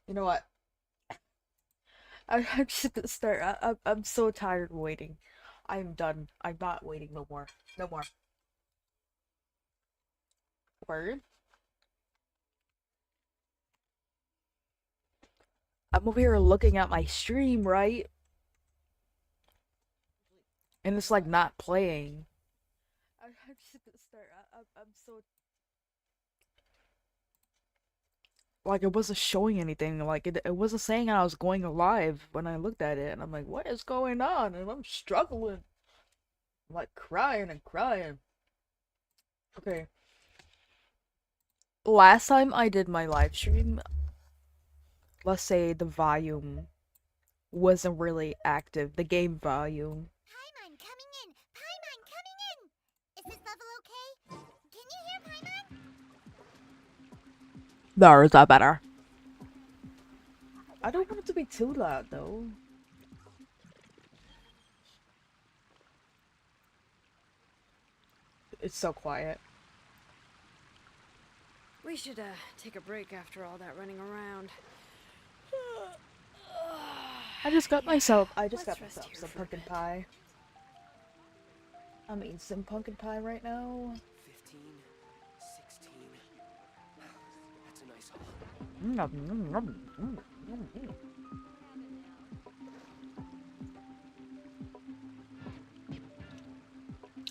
You know what? I'm just gonna start. I'm so tired of waiting. I'm done. I'm not waiting no more. No more. Word? I'm over here looking at my stream, right? And it's like not playing. I'm just gonna start. I'm so like it wasn't showing anything. Like it wasn't saying I was going live when I looked at it, and I'm like, what is going on? And I'm struggling. I'm like crying and crying. Okay. Last time I did my live stream, let's say the volume wasn't really active, the game volume. Paimon coming in! Paimon coming in! Is this level okay? Can you hear Paimon? No, is that better? I don't want it to be too loud though. It's so quiet. We should take a break after all that running around. I just got myself Let's some rest here for a pumpkin bit. pie. I'm eating some pumpkin pie right now. 15, 16. That's a nice haul.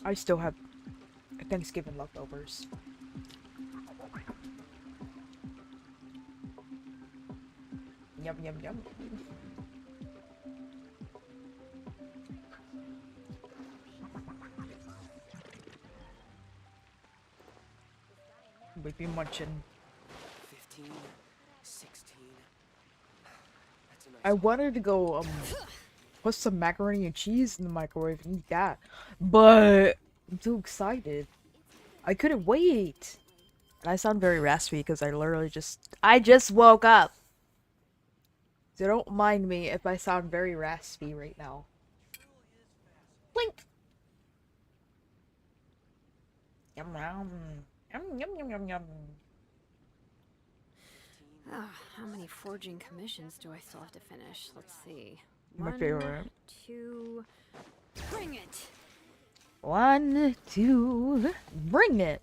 I still have Thanksgiving leftovers. Yum yum yum. We be munching. 15, 16. That's a nice I haul. wanted to go put some macaroni and cheese in the microwave and eat that, but I'm too excited. I couldn't wait. And I sound very raspy because I just woke up. So don't mind me if I sound very raspy right now. Blink. Yum yum. Yum yum yum yum yum. How many forging commissions do I still have to finish? Let's see. My 1, favorite. 2... Bring it! 1, 2, bring it.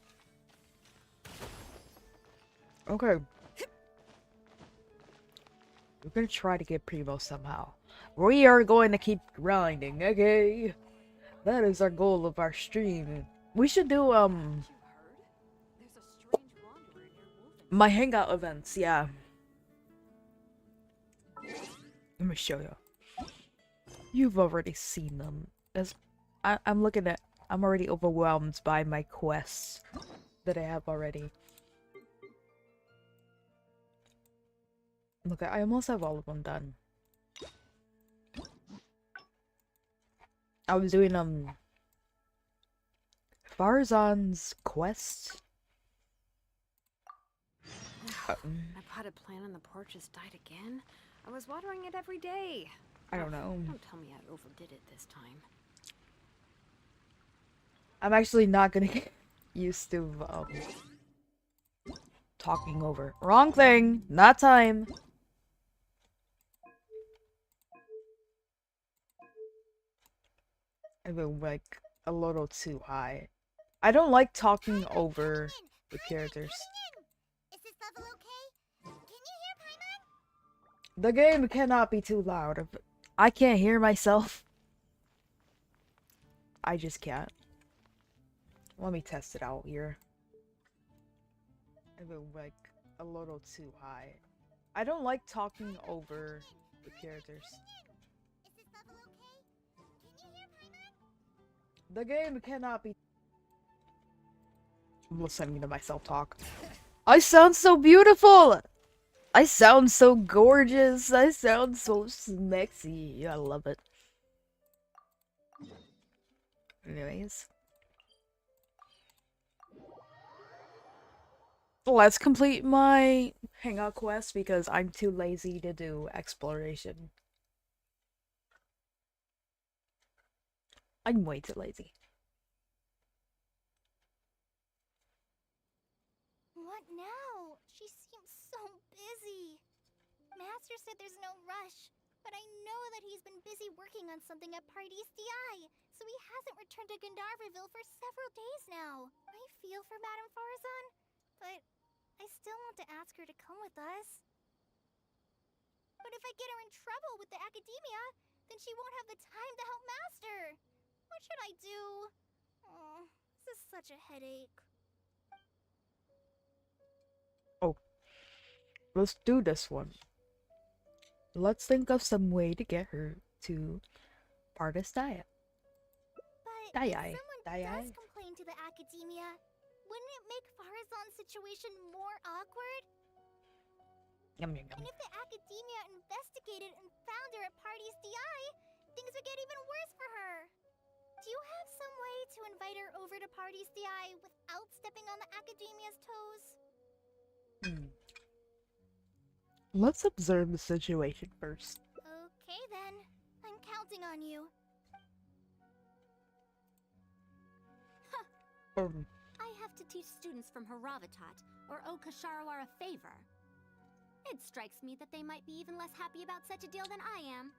Okay. We're gonna try to get Primos somehow. We are going to keep grinding, okay? That is our goal of our stream. We should do, my hangout events, yeah. Let me show you. You've already seen them. I'm already overwhelmed by my quests that I have already. Look, I almost have all of them done. I was doing, Faruzan's quest. My potted plant on the porch has died again. I was watering it every day. I don't know. Don't tell me I overdid it this time. I'm actually not gonna get used to, talking over. Wrong thing! Not time! I went, like, a little too high. I don't like talking over the characters. Is this level okay? Can you hear Paimon? The game cannot be too loud. If I can't hear myself, I just can't. Let me test it out here. I went, like, a little too high. I don't like talking over the characters. Is this level okay? Can you hear Paimon? The game cannot be. I'm listening to myself talk. I sound so beautiful! I sound so gorgeous! I sound so smexy. I love it. Anyways. Let's complete my hangout quest because I'm too lazy to do exploration. I'm way too lazy. What now? She seems so busy. Master said there's no rush, but I know that he's been busy working on something at Party's DI, so he hasn't returned to Gandharvaville for several days now. I feel for Madame Faruzan, but I still want to ask her to come with us. But if I get her in trouble with the academia, then she won't have the time to help Master. What should I do? Oh, this is such a headache. Oh. Let's do this one. Let's think of some way to get her to Party's DI. But if someone does complain to the academia, wouldn't it make Faruzan's situation more awkward? Yum, yum, And yum. if the academia investigated and found her at Party's DI, things would get even worse for her. Do you have some way to invite her over to Party's DI without stepping on the academia's toes? Let's observe the situation first. Okay then, I'm counting on you. I have to teach students from Haravatat or Okasharawar a favor. It strikes me that they might be even less happy about such a deal than I am.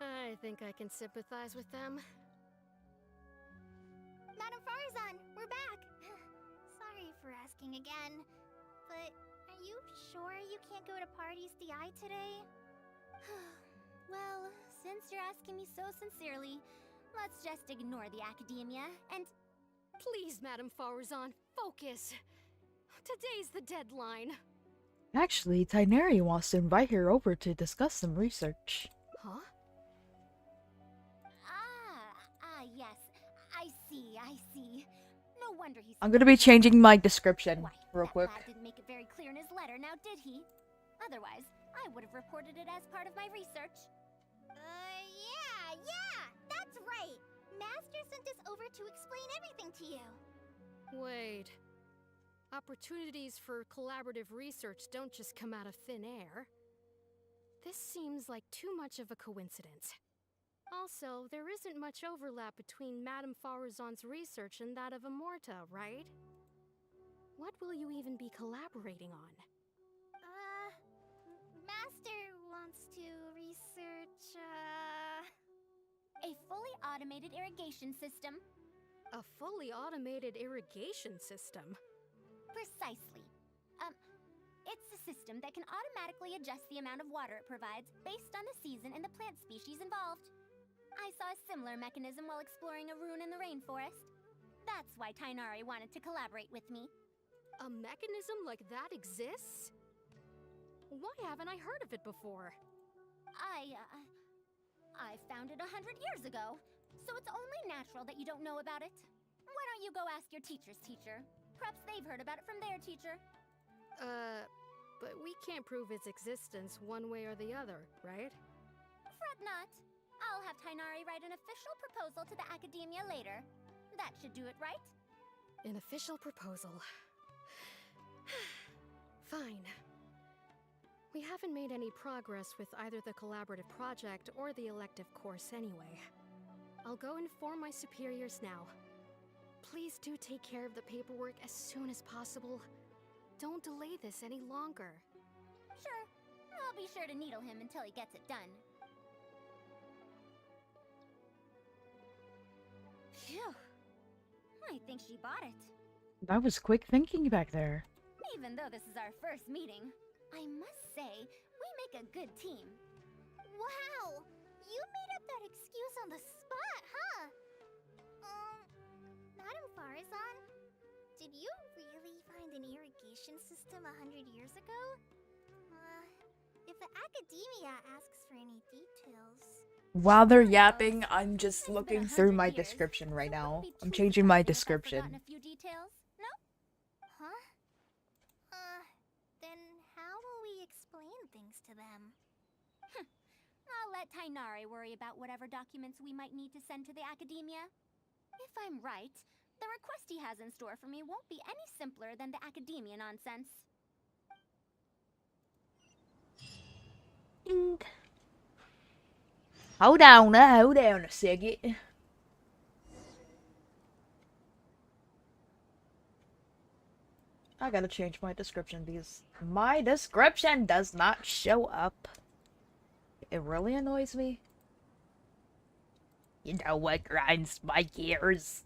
I think I can sympathize with them. Madame Faruzan, we're back! Sorry for asking again, but are you sure you can't go to Party's DI today? Well, since you're asking me so sincerely, let's just ignore the academia and... Please, Madame Faruzan, focus. Today's the deadline. Actually, Tainari wants to invite her over to discuss some research. Huh? Yes. I see. No wonder he's... I'm gonna be changing my description Why, real that quick. lad didn't make it very clear in his letter, now did he? Otherwise, I would have reported it as part of my research. Yeah, that's right! Master sent us over to explain everything to you. Wait. Opportunities for collaborative research don't just come out of thin air. This seems like too much of a coincidence. Also, there isn't much overlap between Madame Faruzan's research and that of Amorta, right? What will you even be collaborating on? Master wants to research, A fully automated irrigation system. A fully automated irrigation system? Precisely. It's a system that can automatically adjust the amount of water it provides based on the season and the plant species involved. I saw a similar mechanism while exploring a rune in the rainforest. That's why Tainari wanted to collaborate with me. A mechanism like that exists? Why haven't I heard of it before? I found it 100 years ago, so it's only natural that you don't know about it. Why don't you go ask your teacher's teacher? Perhaps they've heard about it from their teacher. But we can't prove its existence one way or the other, right? Fret not. I'll have Tainari write an official proposal to the academia later. That should do it, right? An official proposal. Fine. We haven't made any progress with either the collaborative project or the elective course anyway. I'll go inform my superiors now. Please do take care of the paperwork as soon as possible. Don't delay this any longer. Sure. I'll be sure to needle him until he gets it done. Phew. I think she bought it. That was quick thinking back there. Even though this is our first meeting, I must say, we make a good team. Wow! You made up that excuse on the spot, huh? Madame Faruzan, did you really find an irrigation system 100 years ago? If the academia asks for any details... While they're yapping, I'm just looking through my description right now. I'm changing my description. A few details? No? Huh? Then how will we explain things to them? I'll let Tainari worry about whatever documents we might need to send to the academia. If I'm right, the request he has in store for me won't be any simpler than the academia nonsense. Hold on a second. I gotta change my description because my description does not show up. It really annoys me. You know what grinds my gears?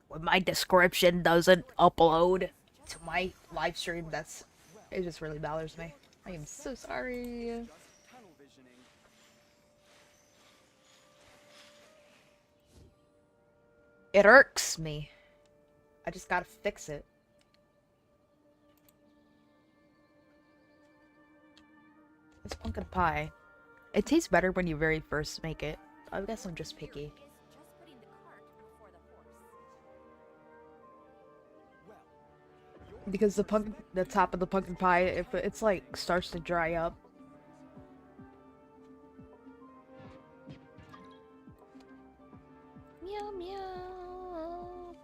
When my description doesn't upload to my live stream, it just really bothers me. I am so sorry. It irks me. I just gotta fix it. It's pumpkin pie. It tastes better when you very first make it. I guess I'm just picky. Because the top of the pumpkin pie, if it's like starts to dry up. Meow meow.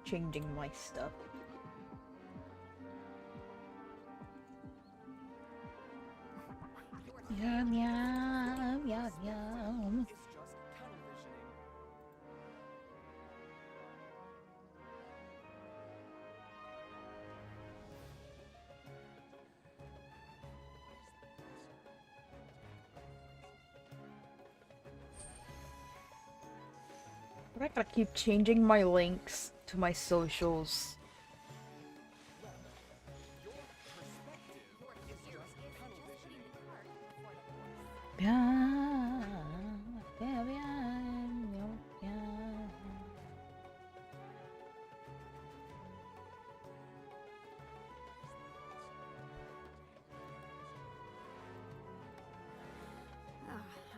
Changing my stuff. Meow meow meow meow. But I gotta keep changing my links to my socials. How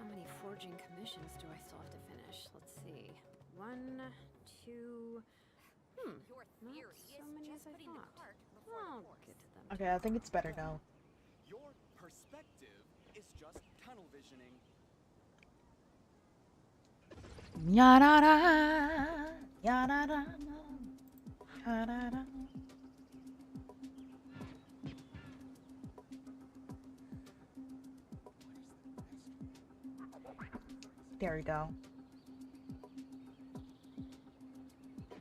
many forging commissions do I still have to finish? Let's see. 1, 2. Not so many as I thought. I'll get to them. Okay, I think it's better now. Your perspective is just tunnel visioning. Ya-da-da, ya-da-da, ya-da-da. There we go.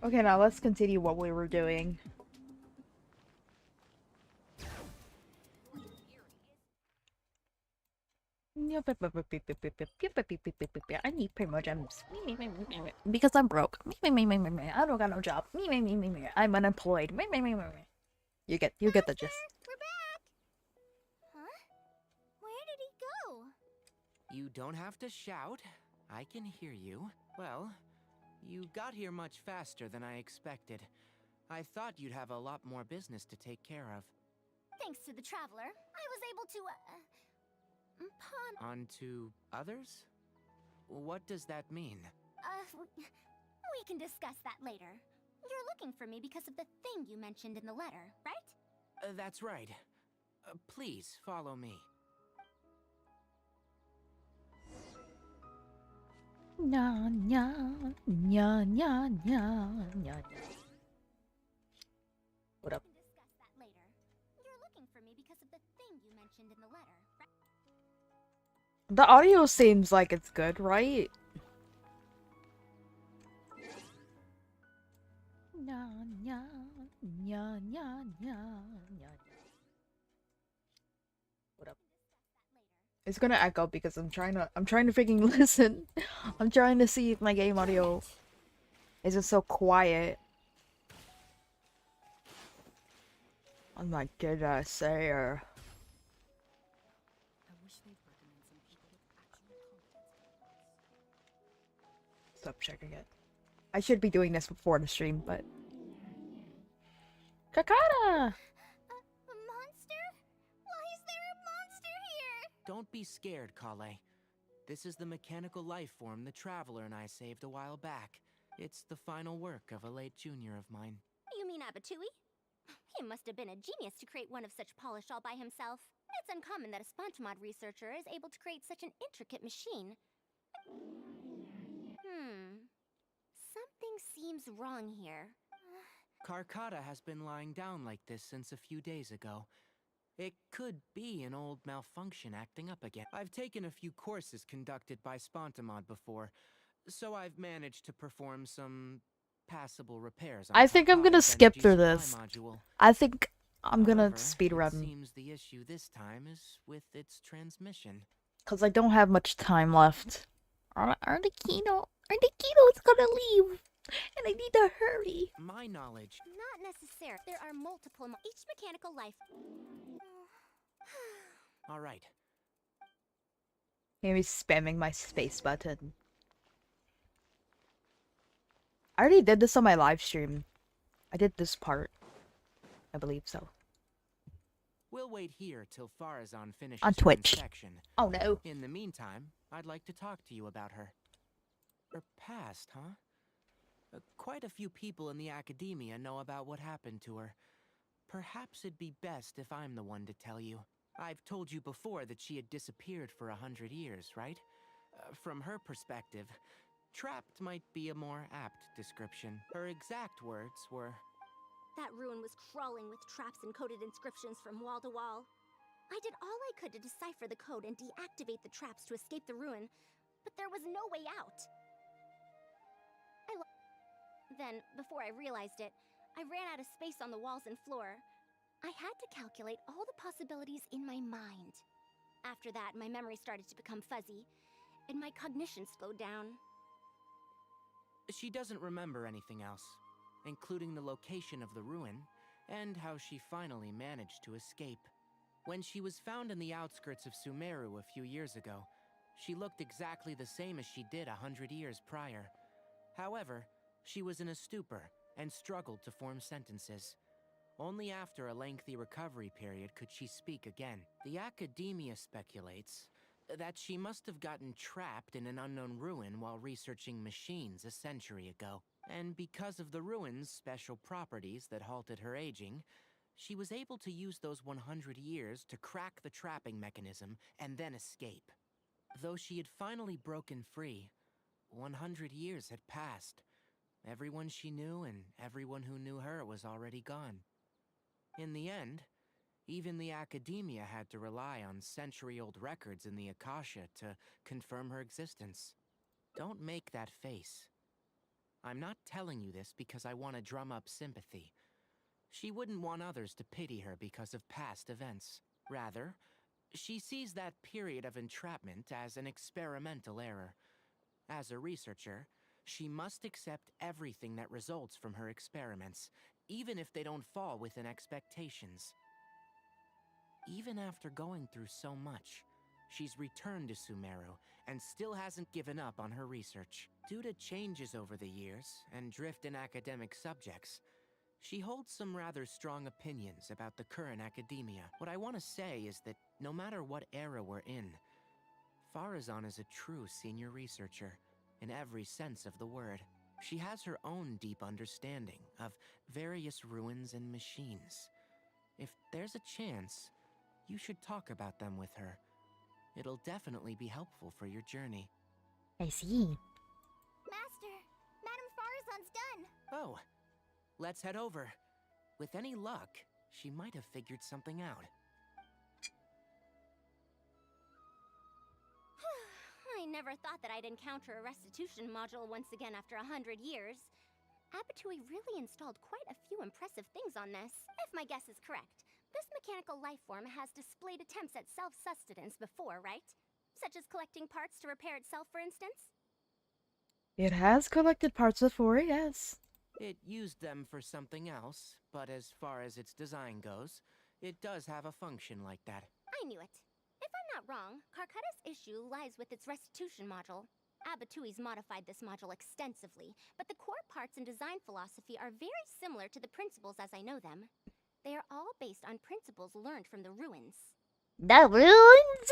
Okay, now let's continue what we were doing. I need primogems. Because I'm broke. I don't got no job. I'm unemployed. You get the gist. We're back! Huh? Where did he go? You don't have to shout. I can hear you. Well, you got here much faster than I expected. I thought you'd have a lot more business to take care of. Thanks to the traveler, I was able to, pawn. On to others? What does that mean? We can discuss that later. You're looking for me because of the thing you mentioned in the letter, right? That's right. Please follow me. Nya nya nya nya nya nya. What up? We can discuss that later. You're looking for me because of the thing you mentioned in the letter, right? The audio seems like it's good, right? Nya nya nya nya nya nya. What up? It's gonna echo because I'm trying to freaking listen. I'm trying to see if my game audio isn't so quiet. I'm like, did I say her? Stop checking it. I should be doing this before the stream, but Kakata! A monster? Why is there a monster here? Don't be scared, Kale. This is the mechanical life form the Traveler and I saved a while back. It's the final work of a late junior of mine. You mean Abatui? He must have been a genius to create one of such polish all by himself. It's uncommon that a Spontamod researcher is able to create such an intricate machine. Something seems wrong here. Karkata has been lying down like this since a few days ago. It could be an old malfunction acting up again. I've taken a few courses conducted by Spontamod before, so I've managed to perform some passable repairs. I think I'm gonna Takai's skip energy through supply this. module. I think I'm gonna However, speed it run seems the issue this time is with its transmission. because I don't have much time left. Articuno's gonna leave, and I need to hurry. My knowledge. Not necessary. There are multiple. Each mechanical life. All right. Maybe spamming my space button. I already did this on my live stream. I did this part. I believe so. We'll wait here till Faruzan finishes On her Twitch. inspection. Oh no. In the meantime, I'd like to talk to you about her. Her past, huh? Quite a few people in the academia know about what happened to her. Perhaps it'd be best if I'm the one to tell you. I've told you before that she had disappeared for 100 years, right? From her perspective, trapped might be a more apt description. Her exact words were, That ruin was crawling with traps and coded inscriptions from wall to wall. I did all I could to decipher the code and deactivate the traps to escape the ruin, but there was no way out. Then, before I realized it, I ran out of space on the walls and floor. I had to calculate all the possibilities in my mind. After that, my memory started to become fuzzy, and my cognition slowed down. she doesn't remember anything else, including the location of the ruin and how she finally managed to escape. When she was found in the outskirts of Sumeru a few years ago, she looked exactly the same as she did 100 years prior. However, she was in a stupor and struggled to form sentences. Only after a lengthy recovery period could she speak again. The academia speculates that she must have gotten trapped in an unknown ruin while researching machines a century ago. And because of the ruin's special properties that halted her aging, she was able to use those 100 years to crack the trapping mechanism and then escape. Though she had finally broken free, 100 years had passed. Everyone she knew and everyone who knew her was already gone. In the end, even the academia had to rely on century-old records in the Akasha to confirm her existence. Don't make that face. I'm not telling you this because I want to drum up sympathy. She wouldn't want others to pity her because of past events. Rather, she sees that period of entrapment as an experimental error. As a researcher, she must accept everything that results from her experiments, even if they don't fall within expectations. Even after going through so much, she's returned to Sumeru and still hasn't given up on her research. Due to changes over the years and drift in academic subjects, she holds some rather strong opinions about the current academia. What I want to say is that no matter what era we're in, Faruzan is a true senior researcher in every sense of the word. She has her own deep understanding of various ruins and machines. If there's a chance, you should talk about them with her. It'll definitely be helpful for your journey. I see. Master, Madame Faruzan's done. Oh, let's head over. With any luck, she might have figured something out. I never thought that I'd encounter a restitution module once again after 100 years. Abatui really installed quite a few impressive things on this. If my guess is correct, this mechanical life form has displayed attempts at self-sustenance before, right? Such as collecting parts to repair itself, for instance? It has collected parts before, yes. It used them for something else, but as far as its design goes, it does have a function like that. I knew it. If I'm not wrong, Karkata's issue lies with its restitution module. Abatui's modified this module extensively, but the core parts and design philosophy are very similar to the principles as I know them. They are all based on principles learned from the ruins. The ruins?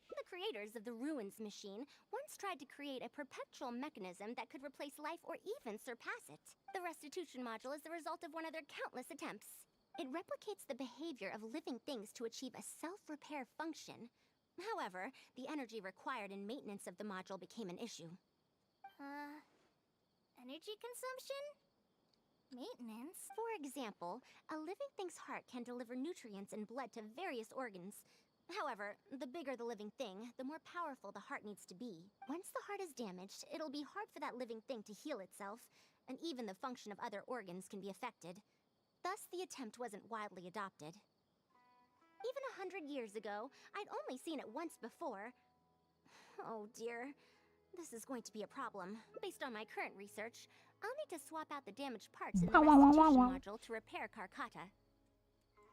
The creators of the ruins machine once tried to create a perpetual mechanism that could replace life or even surpass it. The restitution module is the result of one of their countless attempts. It replicates the behavior of living things to achieve a self-repair function. However, the energy required in maintenance of the module became an issue. Energy consumption? Maintenance? For example, a living thing's heart can deliver nutrients and blood to various organs. However, the bigger the living thing, the more powerful the heart needs to be. Once the heart is damaged, it'll be hard for that living thing to heal itself, and even the function of other organs can be affected. Thus, the attempt wasn't widely adopted. Even 100 years ago, I'd only seen it once before. Oh dear. This is going to be a problem. Based on my current research, I'll need to swap out the damaged parts in the restitution module to repair Karkata.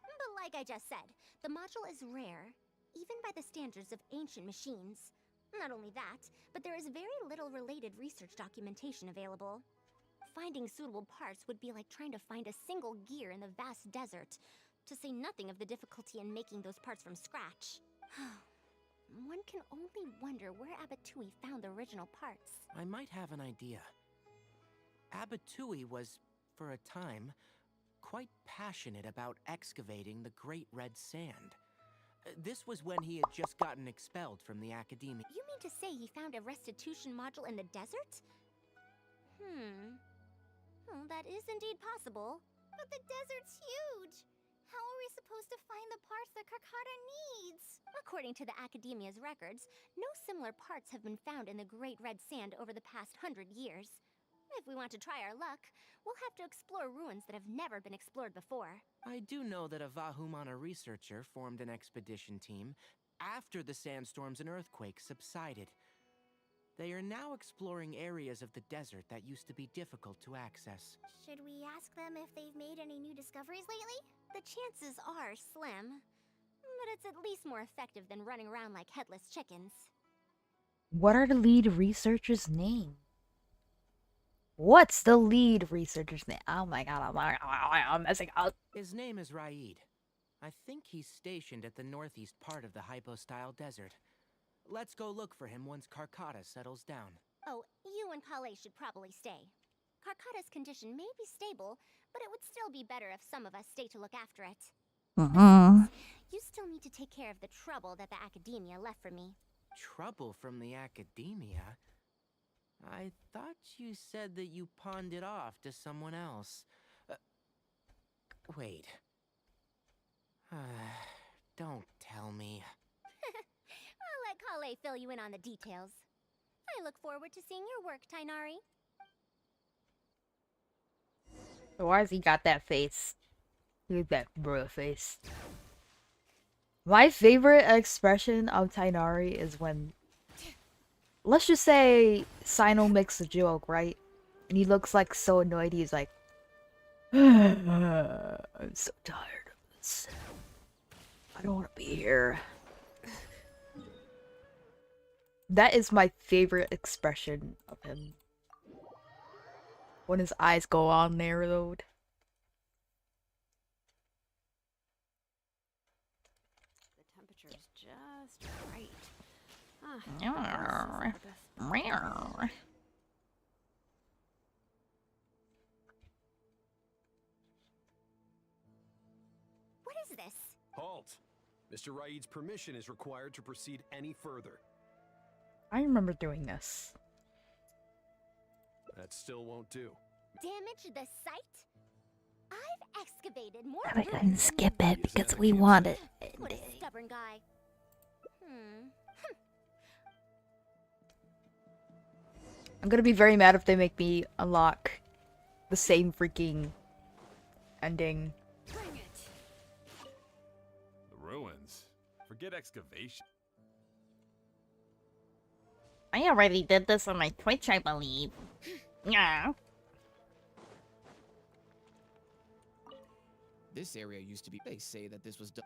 But like I just said, the module is rare, even by the standards of ancient machines. Not only that, but there is very little related research documentation available. Finding suitable parts would be like trying to find a single gear in the vast desert, to say nothing of the difficulty in making those parts from scratch. One can only wonder where Abatui found the original parts. I might have an idea. Abatui was, for a time, quite passionate about excavating the Great Red Sand. This was when he had just gotten expelled from the academia. You mean to say he found a restitution module in the desert? Well, that is indeed possible. But the desert's huge! How are we supposed to find the parts that Karkata needs? According to the Academia's records, no similar parts have been found in the Great Red Sand over the past 100 years. If we want to try our luck, we'll have to explore ruins that have never been explored before. I do know that a Vahumana researcher formed an expedition team after the sandstorms and earthquakes subsided. They are now exploring areas of the desert that used to be difficult to access. Should we ask them if they've made any new discoveries lately? The chances are slim, but it's at least more effective than running around like headless chickens. What are the lead researchers' names? What's the lead researcher's name? Oh my god, I'm messing up. His name is Raid. I think he's stationed at the northeast part of the Hypostyle Desert. Let's go look for him once Karkata settles down. Oh, you and Kale should probably stay. Karkata's condition may be stable, but it would still be better if some of us stay to look after it. You still need to take care of the trouble that the Academia left for me. Trouble from the Academia? I thought you said that you pawned it off to someone else. Wait. Don't tell me. I'll let Kale fill you in on the details. I look forward to seeing your work, Tainari. Why has he got that face? Look at that bro face. My favorite expression of Tainari is when, let's just say, Sino makes a joke, right? And he looks like so annoyed, he's like, I'm so tired of this. I don't want to be here. That is my favorite expression of him. When his eyes go all narrowed. The temperature's just right. What is this? Halt! Mr. Raid's permission is required to proceed any further. I remember doing this. That still won't do. Damage the site? I've excavated more I can ruins skip than it because we want it. What a stubborn guy. I'm gonna be very mad if they make me unlock the same freaking ending. Bring it. The ruins. Forget excavation. I already did this on my Twitch, I believe. Yeah. This area used to be. They say that this was done.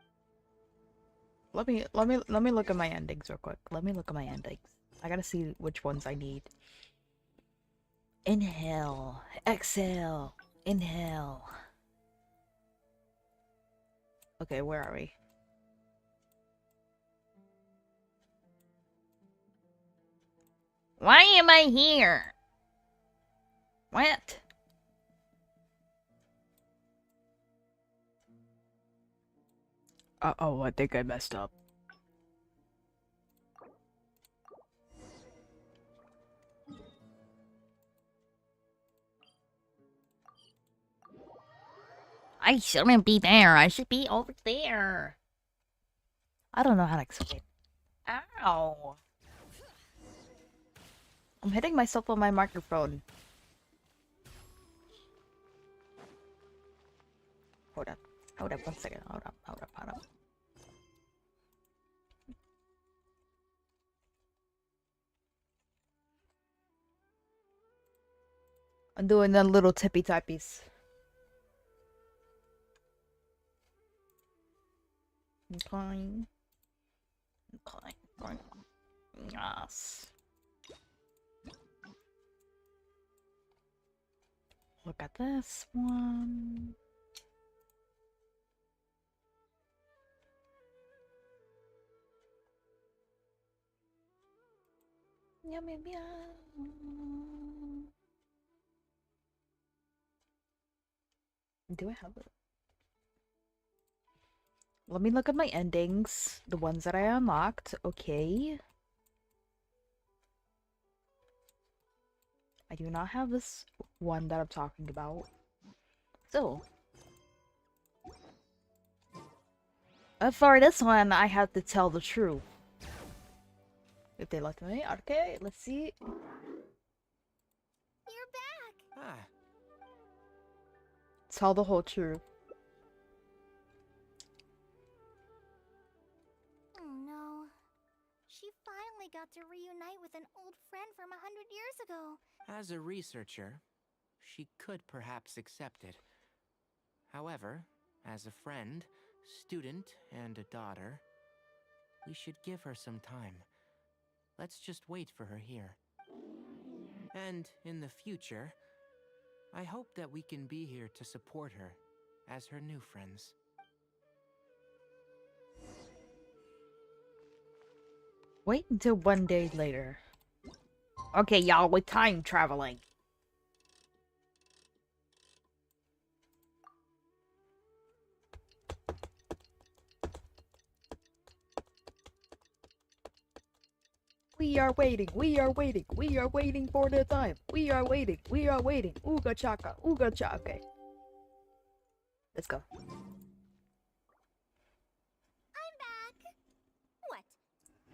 Let me look at my endings real quick. Let me look at my endings. I gotta see which ones I need. Inhale, exhale, inhale. Okay, where are we? Why am I here? What? Uh-oh, I think I messed up. I shouldn't be there. I should be over there. I don't know how to explain. Ow! I'm hitting myself on my microphone. Hold up. Hold up 1 second. Hold up. Hold up. Hold up. I'm doing the little tippy tappies. Okay. Okay. Yes. Look at this one. Yum, yum, yum. Do I have it? Let me look at my endings. The ones that I unlocked. Okay. I do not have this one that I'm talking about. So. For this one, I have to tell the truth. If they let me. Okay, let's see. You're back! Ah, Tell the whole truth. Oh no. She finally got to reunite with an old friend from 100 years ago. as a researcher, she could perhaps accept it. However, as a friend, student, and a daughter, we should give her some time. Let's just wait for her here. And in the future, I hope that we can be here to support her as her new friends. Wait until 1 day later. Okay, y'all, we're time traveling. We are waiting, we are waiting, we are waiting for the time. We are waiting, we are waiting. Ooga chaka, ooga chaka. Okay. Let's go. I'm back! What?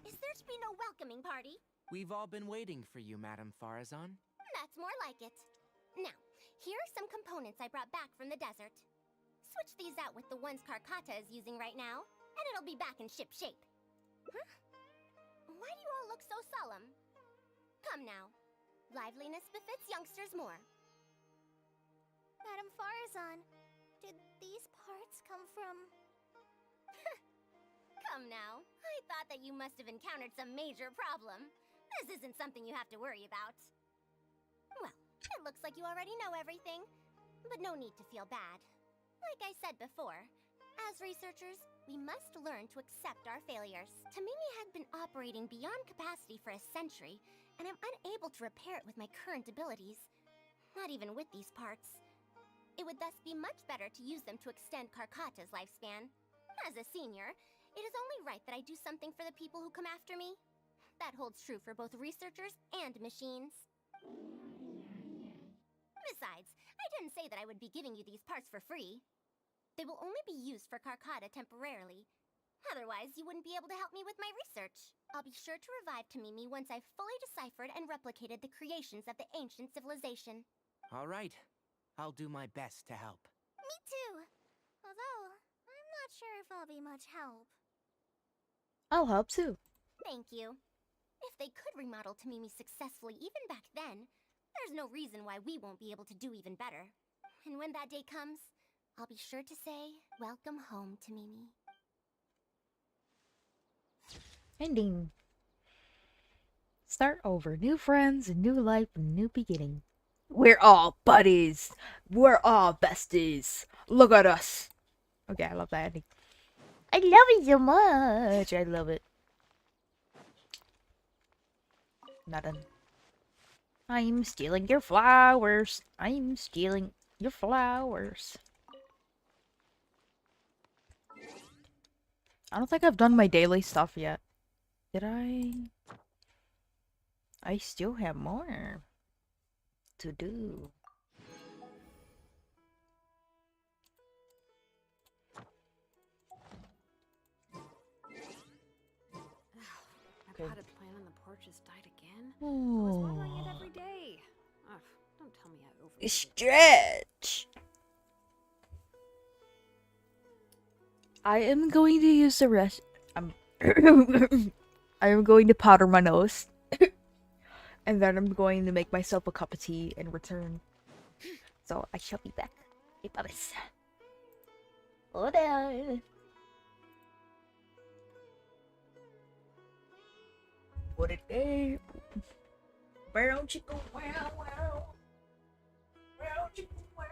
Is there to be no welcoming party? We've all been waiting for you, Madame Faruzan. That's more like it. Now, here are some components I brought back from the desert. Switch these out with the ones Karkata is using right now, and it'll be back in ship shape. Huh? Why do you all look so solemn? Come now. Liveliness befits youngsters more. Madame Faruzan, did these parts come from... Come now. I thought that you must have encountered some major problem. This isn't something you have to worry about. Well, it looks like you already know everything, but no need to feel bad. Like I said before, as researchers, we must learn to accept our failures. Tamimi had been operating beyond capacity for a century, and I'm unable to repair it with my current abilities. Not even with these parts. It would thus be much better to use them to extend Karkata's lifespan. As a senior, it is only right that I do something for the people who come after me. That holds true for both researchers and machines. Besides, I didn't say that I would be giving you these parts for free. They will only be used for Karkata temporarily. Otherwise, you wouldn't be able to help me with my research. I'll be sure to revive Tamimi once I've fully deciphered and replicated the creations of the ancient civilization. All right. I'll do my best to help. Me too. Although, I'm not sure if I'll be much help. I'll help too. Thank you. If they could remodel Tamimi successfully even back then, there's no reason why we won't be able to do even better. And when that day comes, I'll be sure to say, welcome home, Tamimi. Ending. Start over. New friends, a new life, a new beginning. We're all buddies. We're all besties. Look at us. Okay, I love that ending. I love it so much. I love it. Not done. I'm stealing your flowers. I'm stealing your flowers. I don't think I've done my daily stuff yet. Did I? I still have more to do. just died again? I was watering it every day. Ugh, don't tell me I overrated it. Stretch. I am going to use the rest. I am going to powder my nose. And then I'm going to make myself a cup of tea and return. So I shall be back. Hey, bubbles. Hold on. What it is? Brown chicken, wow, wow. Brown chicken, wow.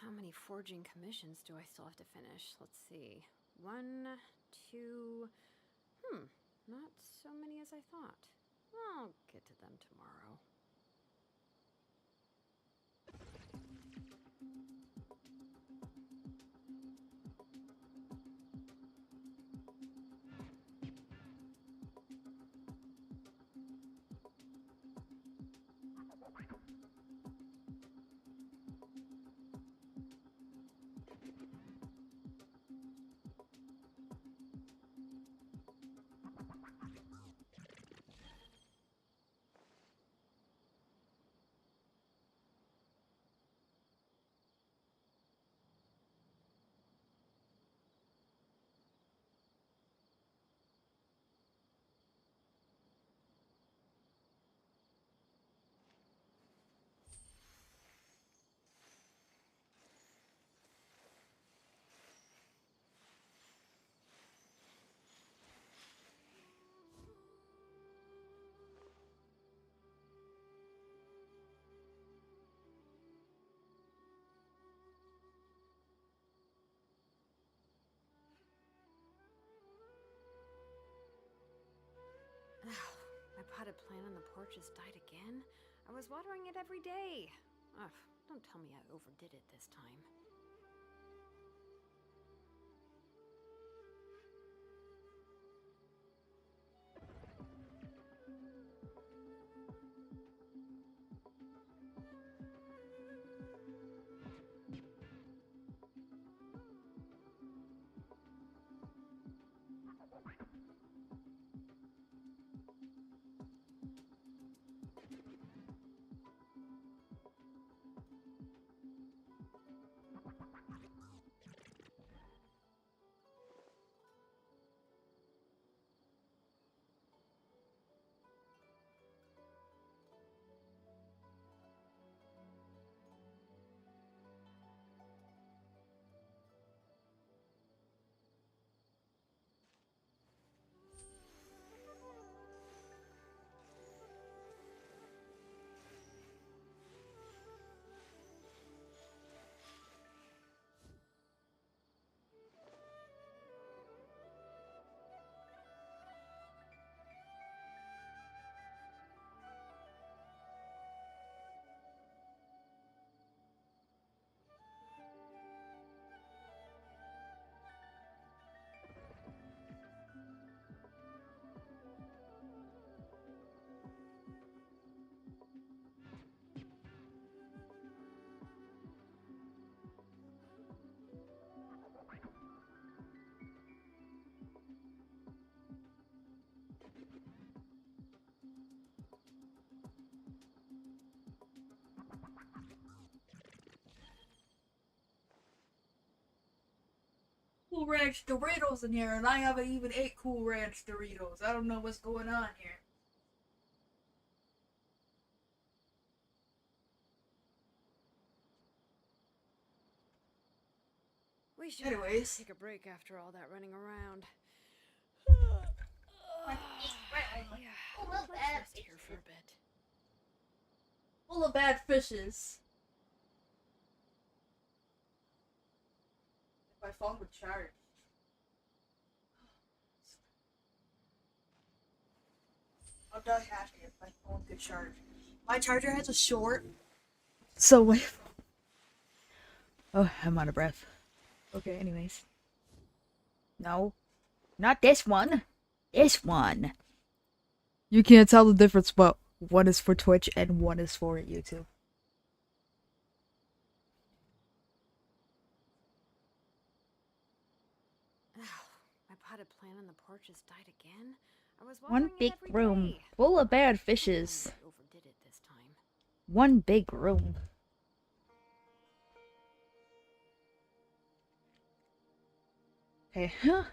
How many forging commissions do I still have to finish? Let's see. 1, 2... not so many as I thought. I'll get to them tomorrow. potted plant on the porch has died again? I was watering it every day. Ugh, don't tell me I overdid it this time. Cool Ranch Doritos in here, and I haven't even ate Cool Ranch Doritos. I don't know what's going on here. We should Anyways. take a break after all that running around. Yeah, let's rest here for a bit. Full of bad fishes. If my phone would charge. I'm not happy if my phone could charge. My charger has a short. So my phone. Oh, I'm out of breath. Okay, anyways. No. Not this one. This one. You can't tell the difference, but one is for Twitch and one is for YouTube. My potted plant on the porch has died again. I was One watering big it every room day. full of bad Don't fishes. tell me I overdid it this time. One big room. Hey, huh.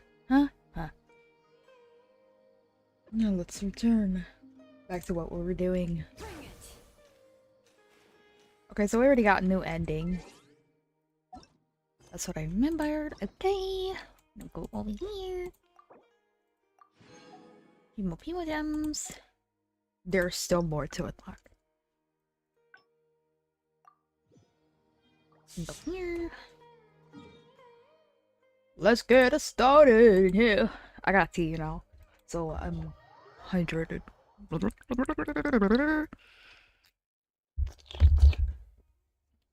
Now let's return back to what we were doing. Bring it. Okay, so we already got a new ending. That's what I remembered. Okay. Now go over here. Few more primogems. There's still more to unlock. Go here. Let's get us started. Yeah. I got tea, you know. So I'm hydrated.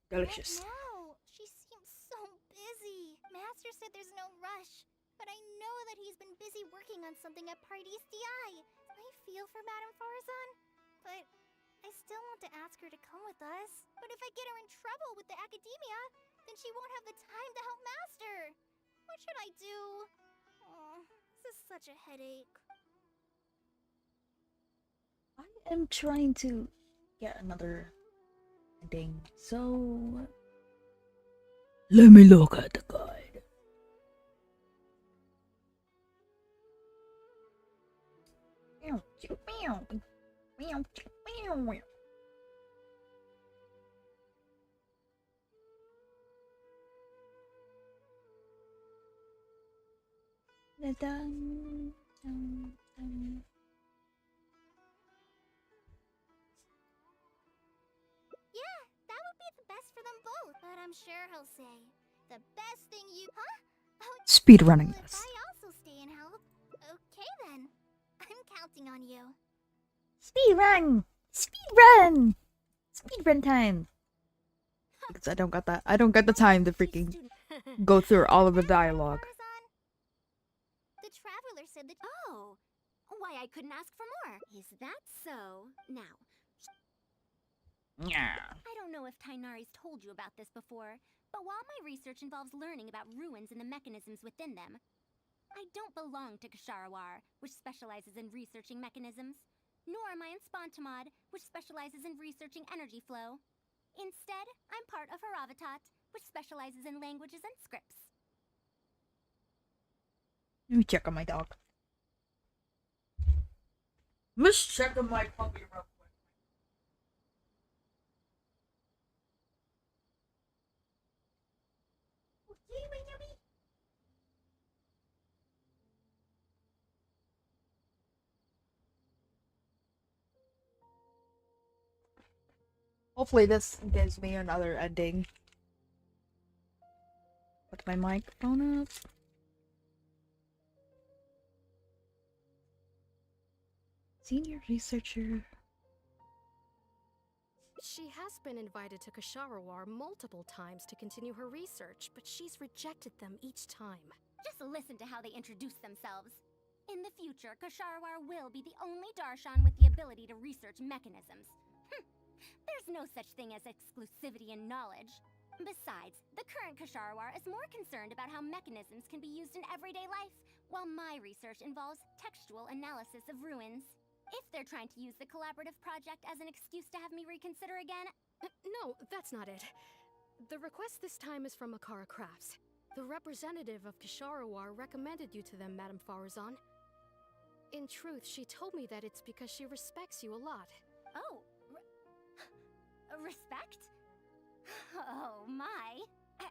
Delicious. What now? She seems so busy. Master said there's no rush, but I know that he's been busy working on something at Parties DI. I feel for Madame Faruzan, but I still want to ask her to come with us. But if I get her in trouble with the academia, then she won't have the time to help Master. What should I do? Oh, this is such a headache. I am trying to get another ending, so let me look at the guide. Yeah, that would be the best for them both. But I'm sure he'll say, the best thing you... Huh? Oh, Speed running well, this. if I also stay and help, okay then. I'm counting on you. Speed run! Speed run! Speed run time! Because I don't got that. I don't got the time to freaking go through all of the dialogue. Faruzan? The traveler said that. Oh, why I couldn't ask for more. Is that so? Now, Yeah. I don't know if Tainari's told you about this before, but while my research involves learning about ruins and the mechanisms within them, I don't belong to Ksharawar, which specializes in researching mechanisms, nor am I in Spontamod, which specializes in researching energy flow. Instead, I'm part of Haravatat, which specializes in languages and scripts. Let me check on my dog. Let's check on my puppy real quick. Hopefully this gives me another ending. Put my microphone up. Senior researcher. She has been invited to Ksharawar multiple times to continue her research, but she's rejected them each time. Just listen to how they introduce themselves. In the future, Ksharawar will be the only Darshan with the ability to research mechanisms. There's no such thing as exclusivity in knowledge. Besides, the current Ksharawar is more concerned about how mechanisms can be used in everyday life, while my research involves textual analysis of ruins. If they're trying to use the collaborative project as an excuse to have me reconsider again... No, that's not it. The request this time is from Akara Crafts. The representative of Ksharawar recommended you to them, Madame Faruzan. In truth, she told me that it's because she respects you a lot. Oh, respect? Oh, my.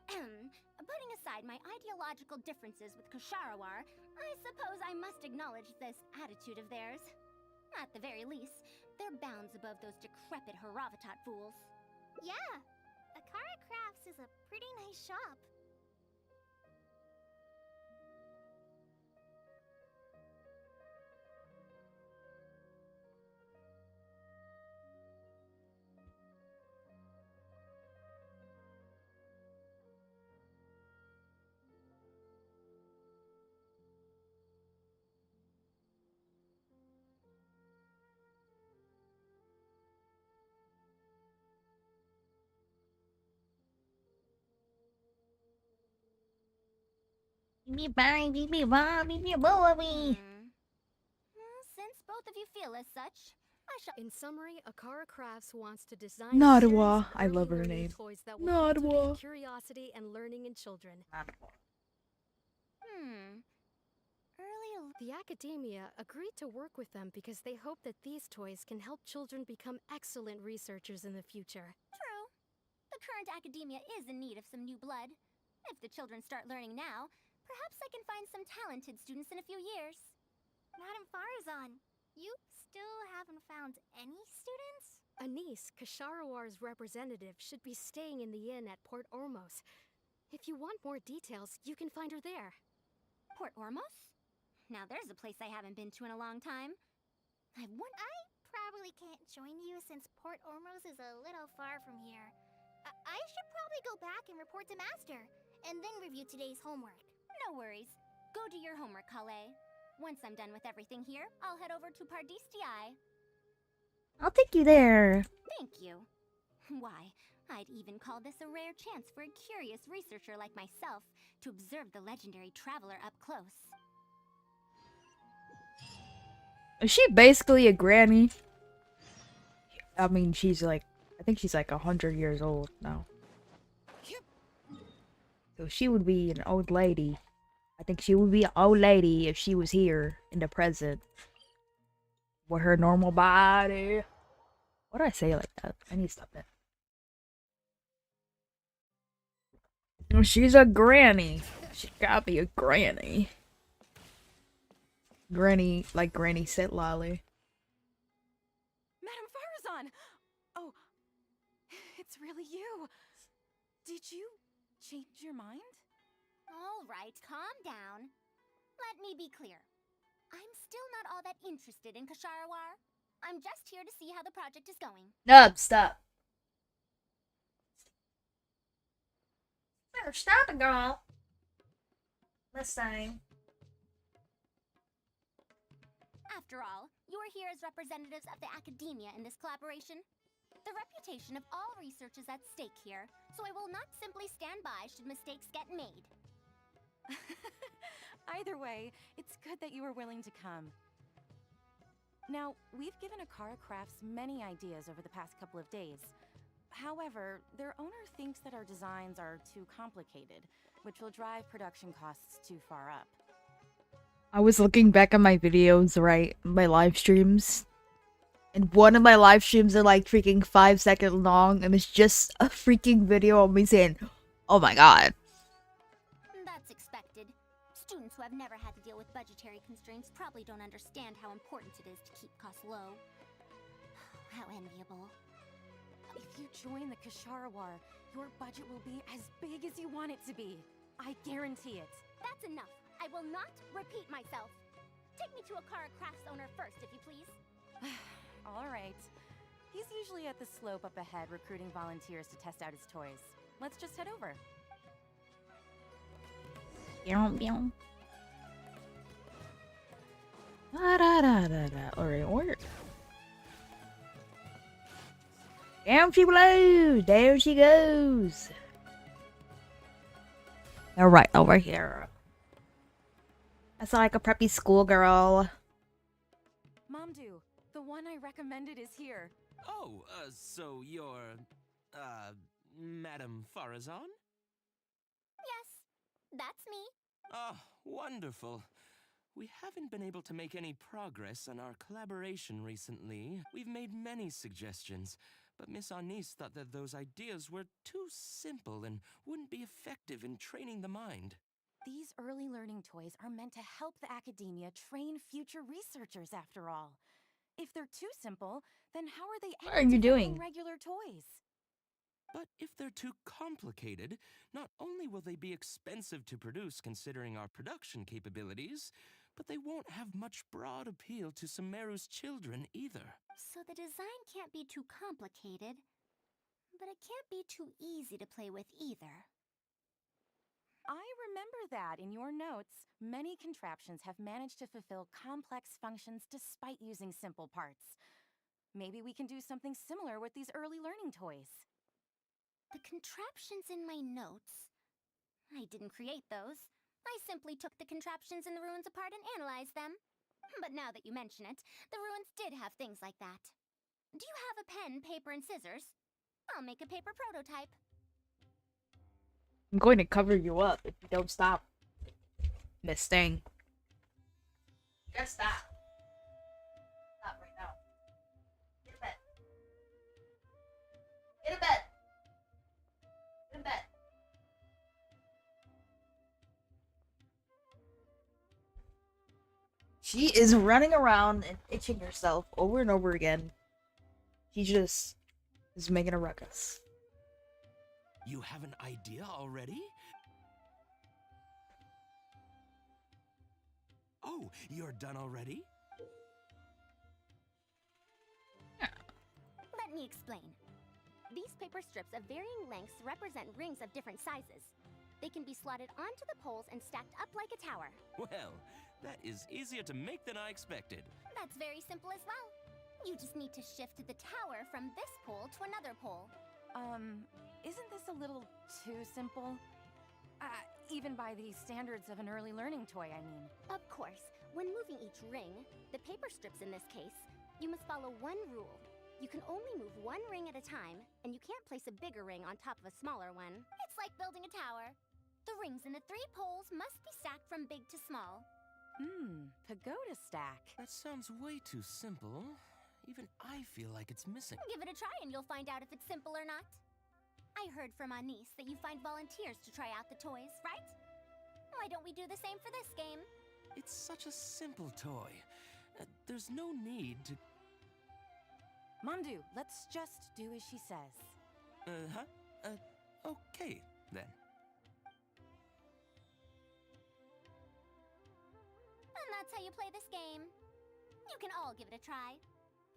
Putting aside my ideological differences with Ksharawar, I suppose I must acknowledge this attitude of theirs. At the very least, they're bounds above those decrepit Haravatat fools. Yeah, Akara Crafts is a pretty nice shop. Since both of you feel as such, I shall... In summary, Akara Crafts wants to design Nodwa. a series of I love early her learning name. toys that will Nodwa. cultivate curiosity and learning in children. The academia agreed to work with them because they hope that these toys can help children become excellent researchers in the future. True. The current academia is in need of some new blood. If the children start learning now, perhaps I can find some talented students in a few years. Madame Faruzan, you still haven't found any students? Anise, Kasharawar's representative, should be staying in the inn at Port Ormos. If you want more details, you can find her there. Port Ormos? Now there's a place I haven't been to in a long time. I probably can't join you since Port Ormos is a little far from here. I should probably go back and report to Master, and then review today's homework. No worries. Go do your homework, Kale. Once I'm done with everything here, I'll head over to Pardistii. I'll take you there. Thank you. Why, I'd even call this a rare chance for a curious researcher like myself to observe the legendary traveler up close. Is she basically a granny? I mean, she's like, I think she's like 100 years old now. So she would be an old lady. I think she would be an old lady if she was here in the present. With her normal body. Why did I say it like that? I need to stop that. No, she's a granny. She gotta be a granny. Granny, like Granny said, Lolly. Madame Faruzan! Oh, it's really you. Did you change your mind? All right, calm down. Let me be clear. I'm still not all that interested in Ksharawar. I'm just here to see how the project is going. Nub, stop. Better stop it, girl. Listen. After all, you are here as representatives of the academia in this collaboration. The reputation of all research is at stake here, so I will not simply stand by should mistakes get made. Either way, it's good that you were willing to come. Now, we've given Akara Crafts many ideas over the past couple of days. However, their owner thinks that our designs are too complicated, which will drive production costs too far up. I was looking back at my videos, right? My live streams. And one of my live streams are like freaking 5 seconds long, and it's just a freaking video of me saying, "Oh my god." That's expected. Students who have never had to deal with budgetary constraints probably don't understand how important it is to keep costs low. How enviable. If you join the Kashara War, your budget will be as big as you want it to be. I guarantee it. That's enough. I will not repeat myself. Take me to Akara Crafts owner first, if you please. All right. He's usually at the slope up ahead recruiting volunteers to test out his toys. Let's just head over. Alright, down she blows! There she goes! Alright, over here. I sound like a preppy schoolgirl. Momdu, the one I recommended is here. Oh, so you're, Madam Faruzan? Yes, that's me. Oh, wonderful. We haven't been able to make any progress on our collaboration recently. We've made many suggestions, but Miss Anis thought that those ideas were too simple and wouldn't be effective in training the mind. These early learning toys are meant to help the academia train future researchers, after all. If they're too simple, then how are they What are you doing? Regular toys? But if they're too complicated, not only will they be expensive to produce considering our production capabilities, but they won't have much broad appeal to Sumeru's children either. So the design can't be too complicated, but it can't be too easy to play with either. I remember that in your notes, many contraptions have managed to fulfill complex functions despite using simple parts. Maybe we can do something similar with these early learning toys. The contraptions in my notes? I didn't create those. I simply took the contraptions in the ruins apart and analyzed them. But now that you mention it, the ruins did have things like that. Do you have a pen, paper, and scissors? I'll make a paper prototype. I'm going to cover you up if you don't stop. Miss Thing. Just stop. Stop right now. Get in bed. Get in bed. Get in bed. She is running around and itching herself over and over again. She just is making a ruckus. You have an idea already? Oh, you're done already? Let me explain. These paper strips of varying lengths represent rings of different sizes. They can be slotted onto the poles and stacked up like a tower. Well, that is easier to make than I expected. That's very simple as well. You just need to shift the tower from this pole to another pole. Isn't this a little too simple? Even by the standards of an early learning toy, I mean. Of course, when moving each ring, the paper strips in this case, you must follow one rule. You can only move one ring at a time, and you can't place a bigger ring on top of a smaller one. It's like building a tower. The rings in the 3 poles must be stacked from big to small. Pagoda stack. That sounds way too simple. Even I feel like it's missing. Give it a try and you'll find out if it's simple or not. I heard from Anis that you find volunteers to try out the toys, right? Why don't we do the same for this game? It's such a simple toy. There's no need to... Mamdu, let's just do as she says. Okay, then. And that's how you play this game. You can all give it a try.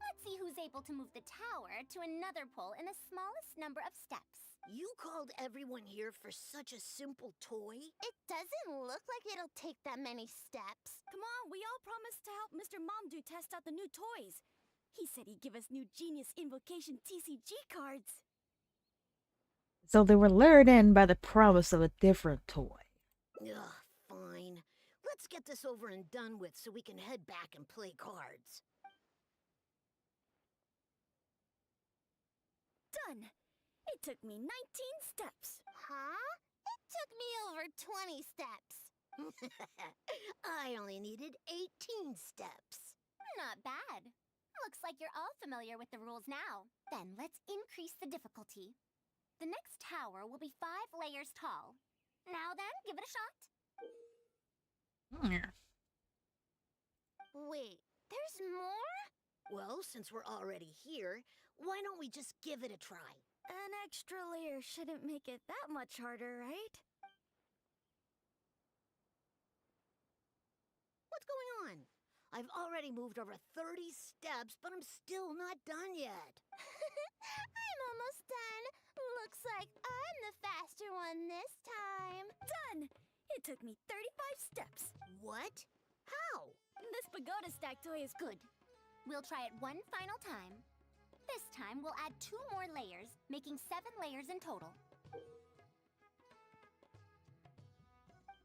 Let's see who's able to move the tower to another pole in the smallest number of steps. You called everyone here for such a simple toy? It doesn't look like it'll take that many steps. Come on, we all promised to help Mr. Momdu test out the new toys. He said he'd give us new Genius Invocation TCG cards. So they were lured in by the promise of a different toy. Ugh, fine. Let's get this over and done with so we can head back and play cards. Done! It took me 19 steps. Huh? It took me over 20 steps. I only needed 18 steps. Not bad. Looks like you're all familiar with the rules now. Then let's increase the difficulty. The next tower will be 5 layers tall. Now then, give it a shot. Wait, there's more? Well, since we're already here, why don't we just give it a try? An extra layer shouldn't make it that much harder, right? What's going on? I've already moved over 30 steps, but I'm still not done yet. I'm almost done. Looks like I'm the faster one this time. Done! It took me 35 steps. What? How? This pagoda stack toy is Good. We'll try it one final time. This time, we'll add 2 more layers, making 7 layers in total.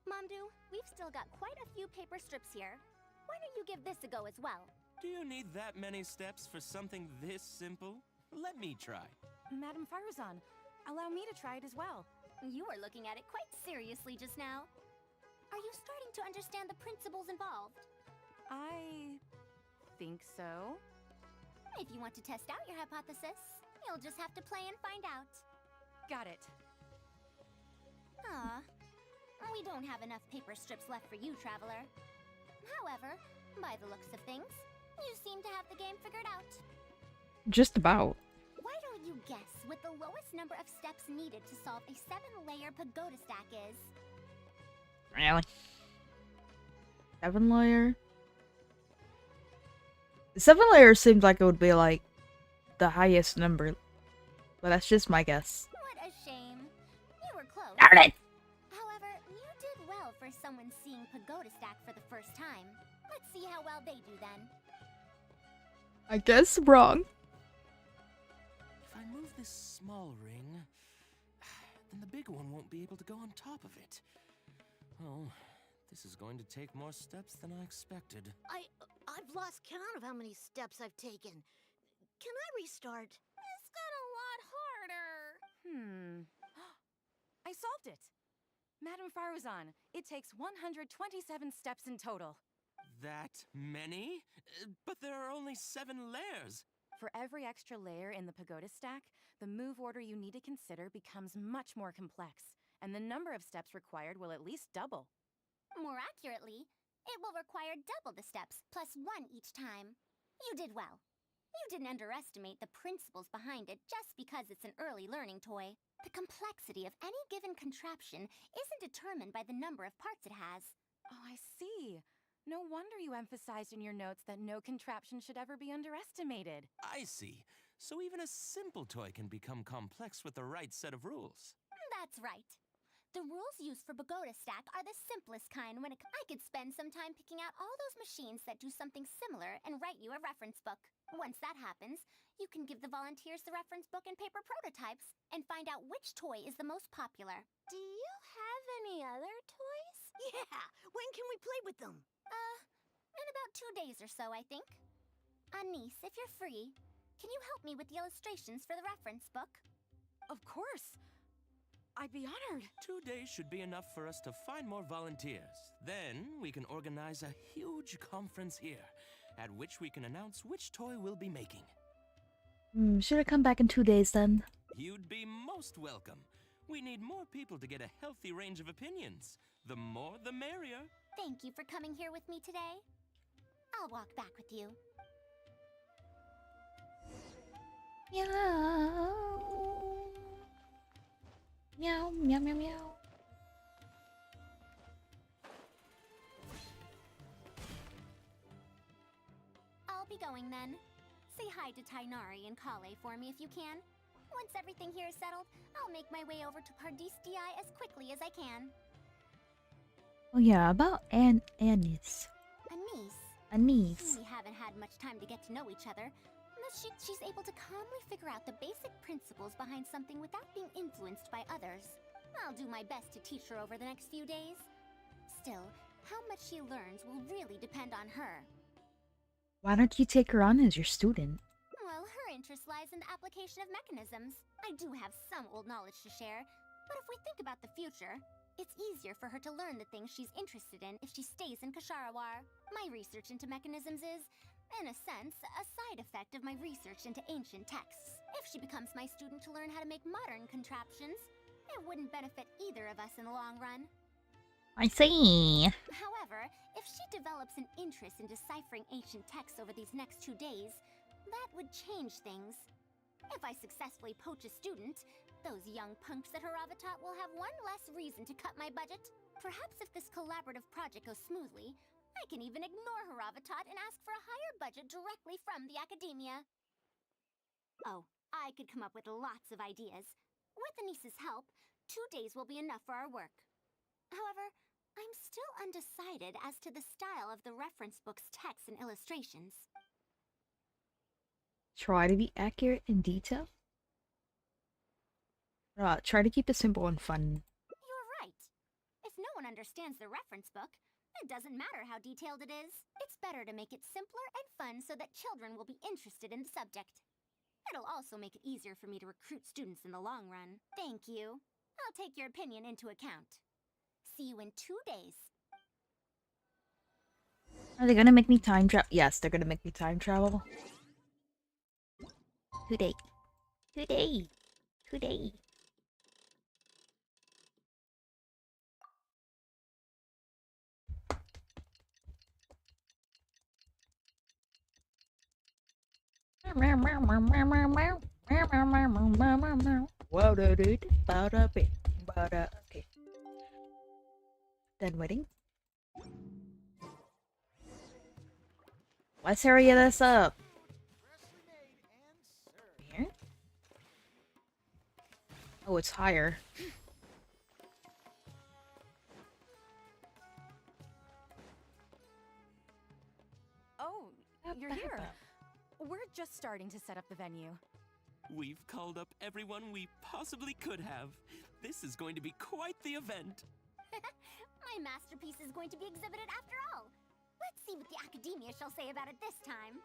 Momdu, we've still got quite a few paper strips here. Why don't you give this a go as well? Do you need that many steps for something this simple? Let me try. Madam Faruzan, allow me to try it as well. You were looking at it quite seriously just now. Are you starting to understand the principles involved? I think so. If you want to test out your hypothesis, you'll just have to play and find out. Got it. Ah, we don't have enough paper strips left for you, Traveler. However, by the looks of things, you seem to have the game figured out. Just about. Why don't you guess what the lowest number of steps needed to solve a 7-layer pagoda stack is? Really? 7 layer? 7 layers seems like it would be like the highest number, but that's just my guess. What a shame. You were close. Darn it! However, you did well for someone seeing pagoda stack for the first time. Let's see how well they do then. I guess wrong. If I move this small ring, then the big one won't be able to go on top of it. Oh, this is going to take more steps than I expected. I've lost count of how many steps I've taken. Can I restart? This got a lot harder. I solved it. Madam Faruzan, it takes 127 steps in total. That many? But there are only 7 layers. For every extra layer in the pagoda stack, the move order you need to consider becomes much more complex, and the number of steps required will at least double. More accurately, it will require double the steps, plus 1 each time. You did well. You didn't underestimate the principles behind it just because it's an early learning toy. The complexity of any given contraption isn't determined by the number of parts it has. Oh, I see. No wonder you emphasized in your notes that no contraption should ever be underestimated. I see. So even a simple toy can become complex with the right set of rules. That's right. The rules used for Pagoda Stack are the simplest kind when I could spend some time picking out all those machines that do something similar and write you a reference book. Once that happens, you can give the volunteers the reference book and paper prototypes and find out which toy is the most popular. Do you have any other toys? Yeah! When can we play with them? In about 2 days or so, I think. Anise, if you're free, can you help me with the illustrations for the reference book? Of course. I'd be honored. 2 days should be enough for us to find more volunteers. Then we can organize a huge conference here, at which we can announce which toy we'll be making. Should I come back in 2 days then? You'd be most welcome. We need more people to get a healthy range of opinions. The more, the merrier. Thank you for coming here with me today. I'll walk back with you. Meow. Meow, meow, meow, meow. I'll be going then. Say hi to Tainari and Kale for me if you can. Once everything here is settled, I'll make my way over to Pardistii as quickly as I can. Oh yeah, about Anise. Anise. We haven't had much time to get to know each other. She's able to calmly figure out the basic principles behind something without being influenced by others. I'll do my best to teach her over the next few days. Still, how much she learns will really depend on her. Why don't you take her on as your student? Well, her interest lies in the application of mechanisms. I do have some old knowledge to share, but if we think about the future, it's easier for her to learn the things she's interested in if she stays in Kasharawar. My research into mechanisms is, in a sense, a side effect of my research into ancient texts. If she becomes my student to learn how to make modern contraptions, it wouldn't benefit either of us in the long run. I see. However, if she develops an interest in deciphering ancient texts over these next 2 days, that would change things. If I successfully poach a student, those young punks at Haravatat will have one less reason to cut my budget. Perhaps if this collaborative project goes smoothly, I can even ignore Haravatat and ask for a higher budget directly from the academia. Oh, I could come up with lots of ideas. With Anisa's help, 2 days will be enough for our work. However, I'm still undecided as to the style of the reference book's text and illustrations. Try to be accurate in detail? Try to keep it simple and fun. You're right. If no one understands the reference book, it doesn't matter how detailed it is. It's better to make it simpler and fun so that children will be interested in the subject. It'll also make it easier for me to recruit students in the long run. Thank you. I'll take your opinion into account. See you in 2 days. Are they gonna make me time travel? Yes, they're gonna make me time travel. Today. Today. Today. Okay. Done waiting. Let's hurry this up. Here? Oh, it's higher. Oh, you're here. We're just starting to set up the venue. We've called up everyone we possibly could have. This is going to be quite the event. My masterpiece is going to be exhibited after all. Let's see what the academia shall say about it this time.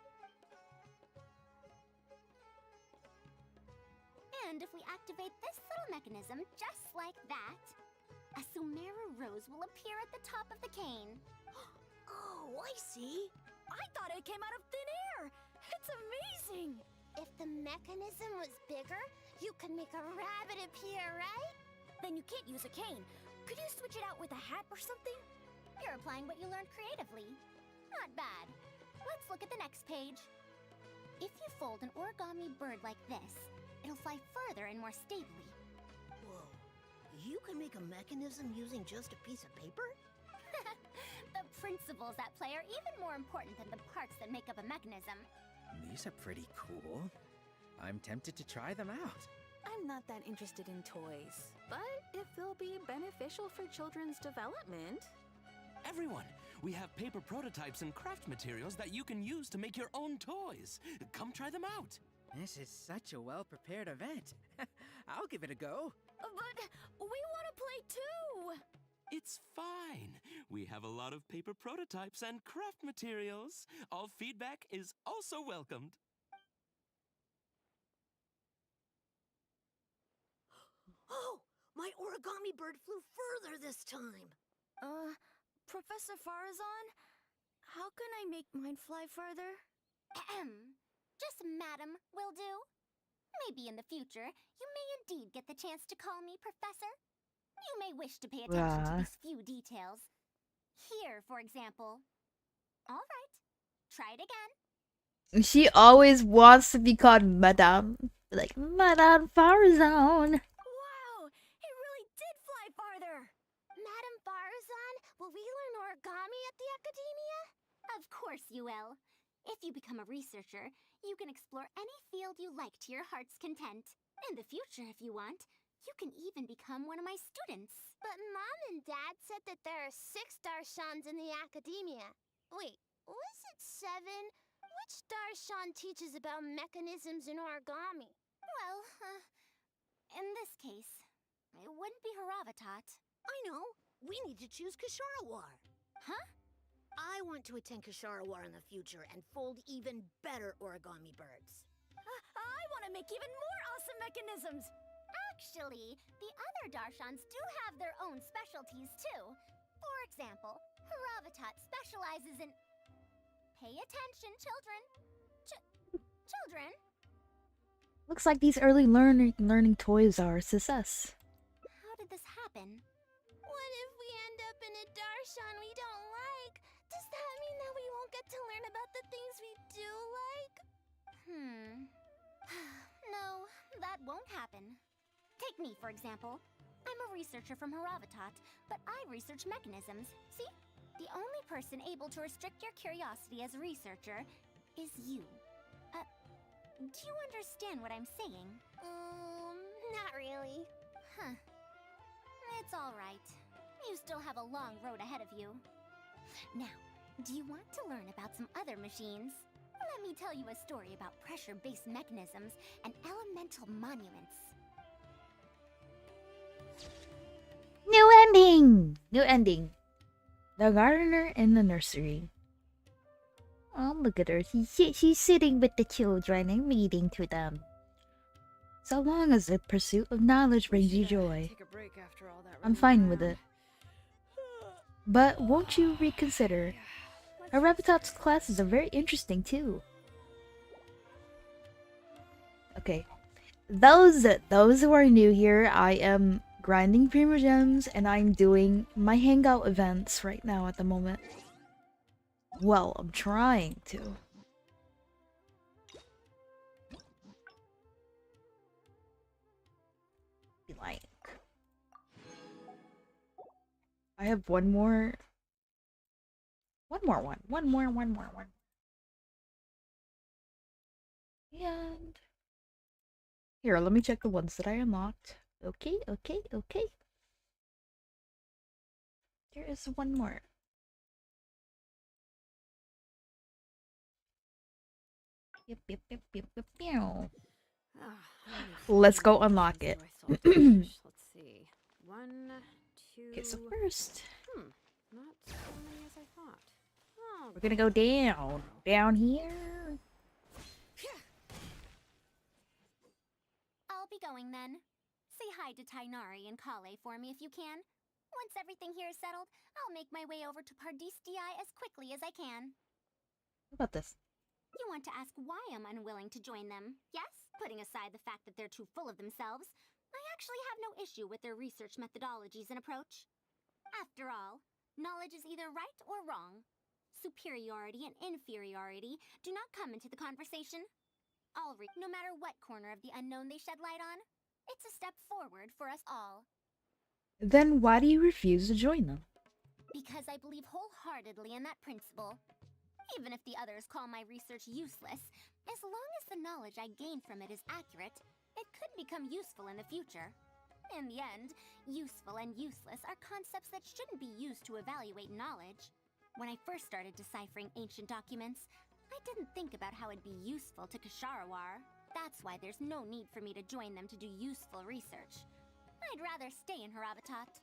And if we activate this little mechanism just like that, a Sumeru rose will appear at the top of the cane. Oh, I see. I thought it came out of thin air. It's amazing. If the mechanism was bigger, you could make a rabbit appear, right? Then you can't use a cane. Could you switch it out with a hat or something? You're applying what you learned creatively. Not bad. Let's look at the next page. If you fold an origami bird like this, it'll fly further and more stably. Whoa. You can make a mechanism using just a piece of paper? The principles at play are even more important than the parts that make up a mechanism. These are pretty cool. I'm tempted to try them out. I'm not that interested in toys, but if they'll be beneficial for children's development... Everyone, we have paper prototypes and craft materials that you can use to make your own toys. Come try them out. This is such a well-prepared event. I'll give it a go. But we want to play too! It's fine. We have a lot of paper prototypes and craft materials. All feedback is also welcomed. Oh, my origami bird flew further this time. Professor Faruzan, how can I make mine fly further? Just madam will do. Maybe in the future, you may indeed get the chance to call me Professor. You may wish to pay attention to these few details. Here, for example. All right, try it again. She always wants to be called Madame. Like, Madame Faruzan. Wow, it really did fly farther. Madam Faruzan, will we learn origami at the academia? Of course you will. If you become a researcher, you can explore any field you like to your heart's content. In the future, if you want, you can even become one of my students. But Mom and Dad said that there are 6 Darshans in the academia. Wait, was it 7? Which Darshan teaches about mechanisms in origami? Well, in this case, it wouldn't be Haravatat. I know. We need to choose Kasharawar. Huh? I want to attend Kasharawar in the future and fold even better origami birds. I want to make even more awesome mechanisms! Actually, the other Darshans do have their own specialties too. For example, Haravatat specializes in... Pay attention, children. Children? Looks like these early learning toys are a success. How did this happen? What if we end up in a Darshan we don't like? Does that mean that we won't get to learn about the things we do like? No, that won't happen. Take me, for example. I'm a researcher from Haravatat, but I research mechanisms. See? The only person able to restrict your curiosity as a researcher is you. Do you understand what I'm saying? Not really. Huh. It's all right. You still have a long road ahead of you. Now, do you want to learn about some other machines? Let me tell you a story about pressure-based mechanisms and elemental monuments. New ending! New ending. The gardener in the nursery. Oh, look at her. She's sitting with the children and reading to them. So long as the pursuit of knowledge brings you joy, I'm fine with it. But won't you reconsider? Haravatat's classes are very interesting too. Okay, those who are new here, I am grinding primogems and I'm doing my hangout events right now at the moment. Well, I'm trying to. Like, I have one more. And here, let me check the ones that I unlocked. Okay. There is one more. Yep. Let's go unlock it. Let's see. 1, 2. Okay, so first, Not so many as I thought. Oh, we're gonna go down here. I'll be going then. Say hi to Tainari and Kale for me if you can. Once everything here is settled, I'll make my way over to Pardistii as quickly as I can. What about this? You want to ask why I'm unwilling to join them, yes? Putting aside the fact that they're too full of themselves, I actually have no issue with their research methodologies and approach. After all, knowledge is either right or wrong. Superiority and inferiority do not come into the conversation. I'll read no matter what corner of the unknown they shed light on. It's a step forward for us all. Then why do you refuse to join them? Because I believe wholeheartedly in that principle. Even if the others call my research useless, as long as the knowledge I gain from it is accurate, it could become useful in the future. In the end, useful and useless are concepts that shouldn't be used to evaluate knowledge. When I first started deciphering ancient documents, I didn't think about how it'd be useful to Kasharawar. That's why there's no need for me to join them to do useful research. I'd rather stay in Haravatat.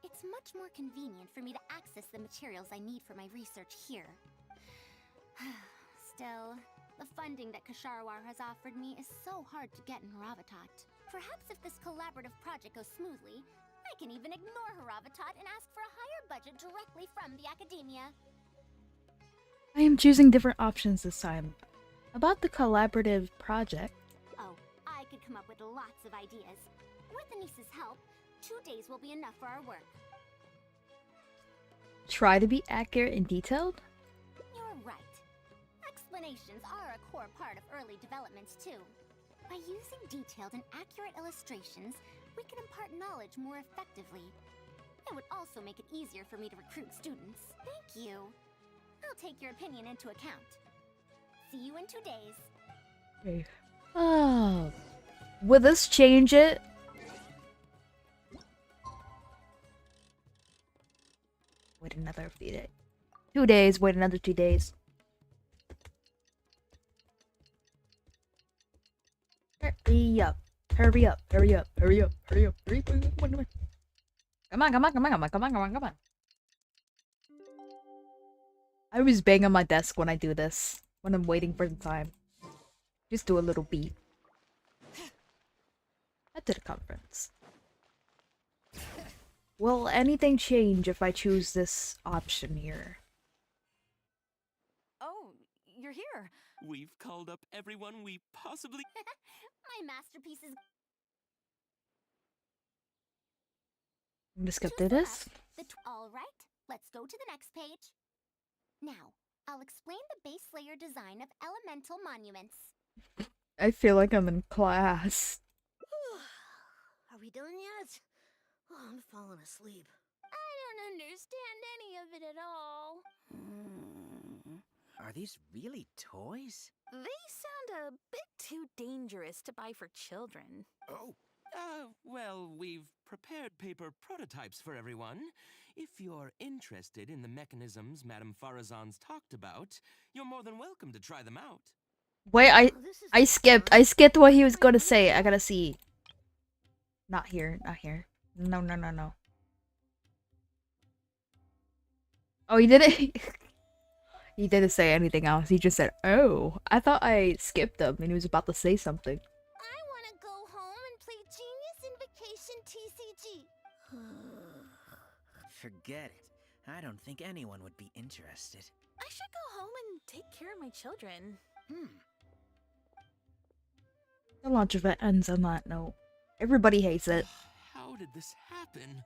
It's much more convenient for me to access the materials I need for my research here. Still, the funding that Kasharawar has offered me is so hard to get in Haravatat. Perhaps if this collaborative project goes smoothly, I can even ignore Haravatat and ask for a higher budget directly from the academia. I am choosing different options this time. About the collaborative project. Oh, I could come up with lots of ideas. With Anis's help, 2 days will be enough for our work. Try to be accurate and detailed? You're right. Explanations are a core part of early developments too. By using detailed and accurate illustrations, we can impart knowledge more effectively. It would also make it easier for me to recruit students. Thank you. I'll take your opinion into account. See you in 2 days. Okay. Oh. Will this change it? Wait another few days. 2 days, wait another 2 days. Hurry up. Hurry up. Hurry up. Hurry up. Hurry up. Hurry up. Come on. Come on, come on, come on, come on, come on, come on, come on. I always bang on my desk when I do this. When I'm waiting for the time. Just do a little beat. Head to the conference. Will anything change if I choose this option here? Oh, you're here. We've called up everyone we possibly... My masterpiece is I'm gonna skip through this. all right, let's go to the next page. Now, I'll explain the base layer design of elemental monuments. I feel like I'm in class. Are we done yet? Oh, I'm falling asleep. I don't understand any of it at all. Are these really toys? They sound a bit too dangerous to buy for children. Oh. Well, we've prepared paper prototypes for everyone. If you're interested in the mechanisms Madame Faruzan's talked about, you're more than welcome to try them out. Wait, I skipped. I skipped what he was gonna say. I gotta see. Not here. Not here. No, no, no, no. Oh, he didn't. He didn't say anything else. He just said, "Oh." I thought I skipped him, and he was about to say something. I want to go home and play Genius Invocation TCG. Forget it. I don't think anyone would be interested. I should go home and take care of my children. The launch event ends on that note. Everybody hates it. How did this happen?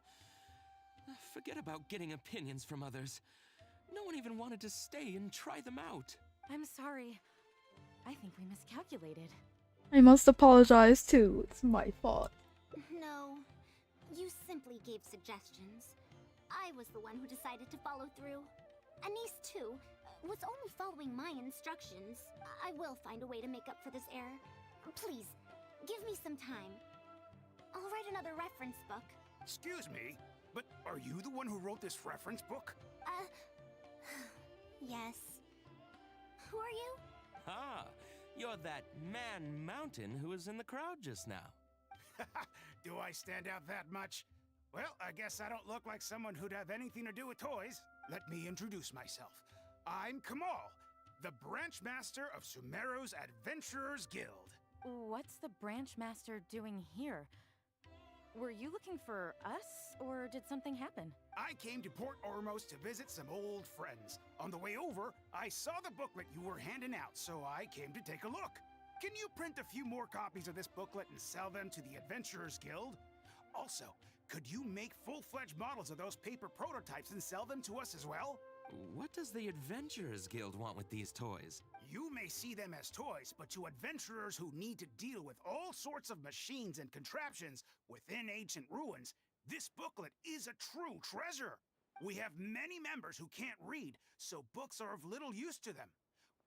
Forget about getting opinions from others. No one even wanted to stay and try them out. I'm sorry. I think we miscalculated. I must apologize too. It's my fault. No, you simply gave suggestions. I was the one who decided to follow through. Anise, too, was only following my instructions. I will find a way to make up for this error. Please, give me some time. I'll write another reference book. Excuse me, but are you the one who wrote this reference book? Yes. Who are you? Ah, you're that man mountain who was in the crowd just now. Do I stand out that much? Well, I guess I don't look like someone who'd have anything to do with toys. Let me introduce myself. I'm Kamal, the branch master of Sumeru's Adventurers Guild. What's the branch master doing here? Were you looking for us, or did something happen? I came to Port Ormos to visit some old friends. On the way over, I saw the booklet you were handing out, so I came to take a look. Can you print a few more copies of this booklet and sell them to the Adventurers Guild? Also, could you make full-fledged models of those paper prototypes and sell them to us as well? What does the Adventurers Guild want with these toys? You may see them as toys, but to adventurers who need to deal with all sorts of machines and contraptions within ancient ruins, this booklet is a true treasure. We have many members who can't read, so books are of little use to them.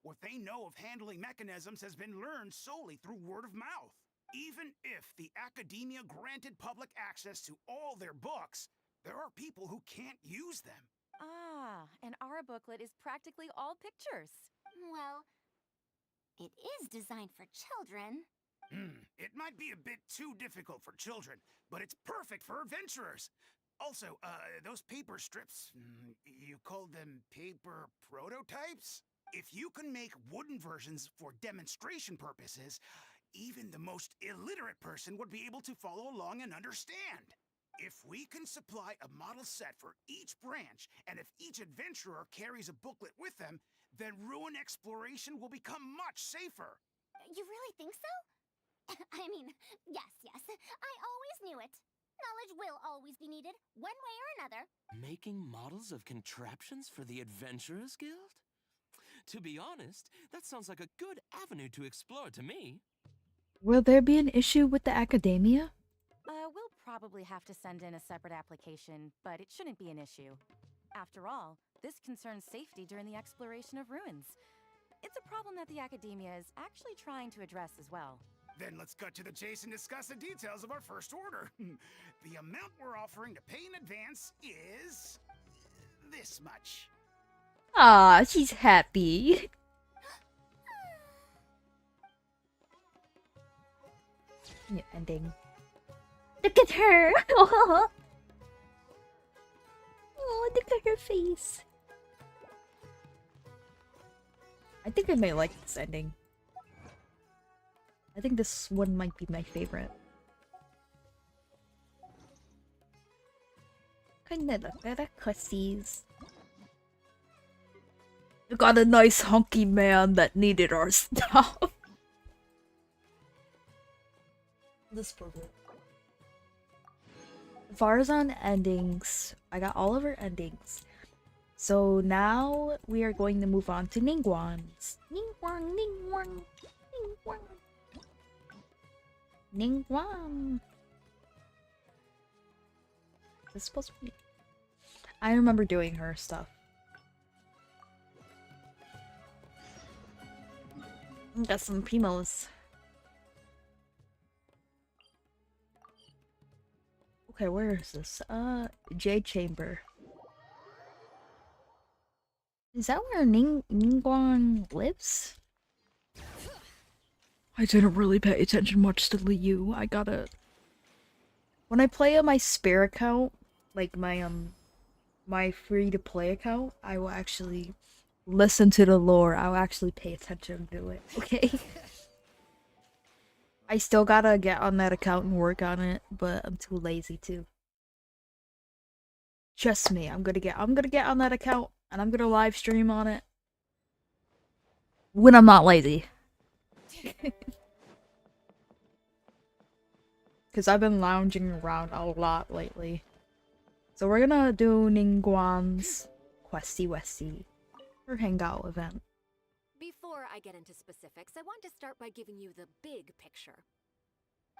What they know of handling mechanisms has been learned solely through word of mouth. Even if the academia granted public access to all their books, there are people who can't use them. Ah, and our booklet is practically all pictures. Well, it is designed for children. It might be a bit too difficult for children, but it's perfect for adventurers. Also, those paper strips, you called them paper prototypes? If you can make wooden versions for demonstration purposes, even the most illiterate person would be able to follow along and understand. If we can supply a model set for each branch, and if each adventurer carries a booklet with them, then ruin exploration will become much safer. You really think so? I mean, yes, I always knew it. Knowledge will always be needed, one way or another. Making models of contraptions for the Adventurers Guild? To be honest, that sounds like a good avenue to explore to me. Will there be an issue with the academia? We'll probably have to send in a separate application, but it shouldn't be an issue. After all, this concerns safety during the exploration of ruins. It's a problem that the academia is actually trying to address as well. Then let's cut to the chase and discuss the details of our first order. The amount we're offering to pay in advance is this much. Ah, she's happy. New ending. Look at her! Oh, look at her face. I think I might like this ending. I think this one might be my favorite. Kinda look at the cussies. We got a nice hunky man that needed our stuff. This program. Faruzan endings. I got all of her endings. So now we are going to move on to Ningguang's. Ningguang. Ningguang. Is this supposed to be? I remember doing her stuff. Got some Primos. Okay, where is this? Jade Chamber. Is that where Ningguang lives? I didn't really pay attention much to Liu. I gotta... When I play on my spare account, like my free-to-play account, I will actually listen to the lore. I'll actually pay attention to it, okay? I still gotta get on that account and work on it, but I'm too lazy to. Trust me, I'm gonna get on that account and I'm gonna live stream on it when I'm not lazy. Cause I've been lounging around a lot lately. So we're gonna do Ningguang's Questy Westy, her hangout event. Before I get into specifics, I want to start by giving you the big picture.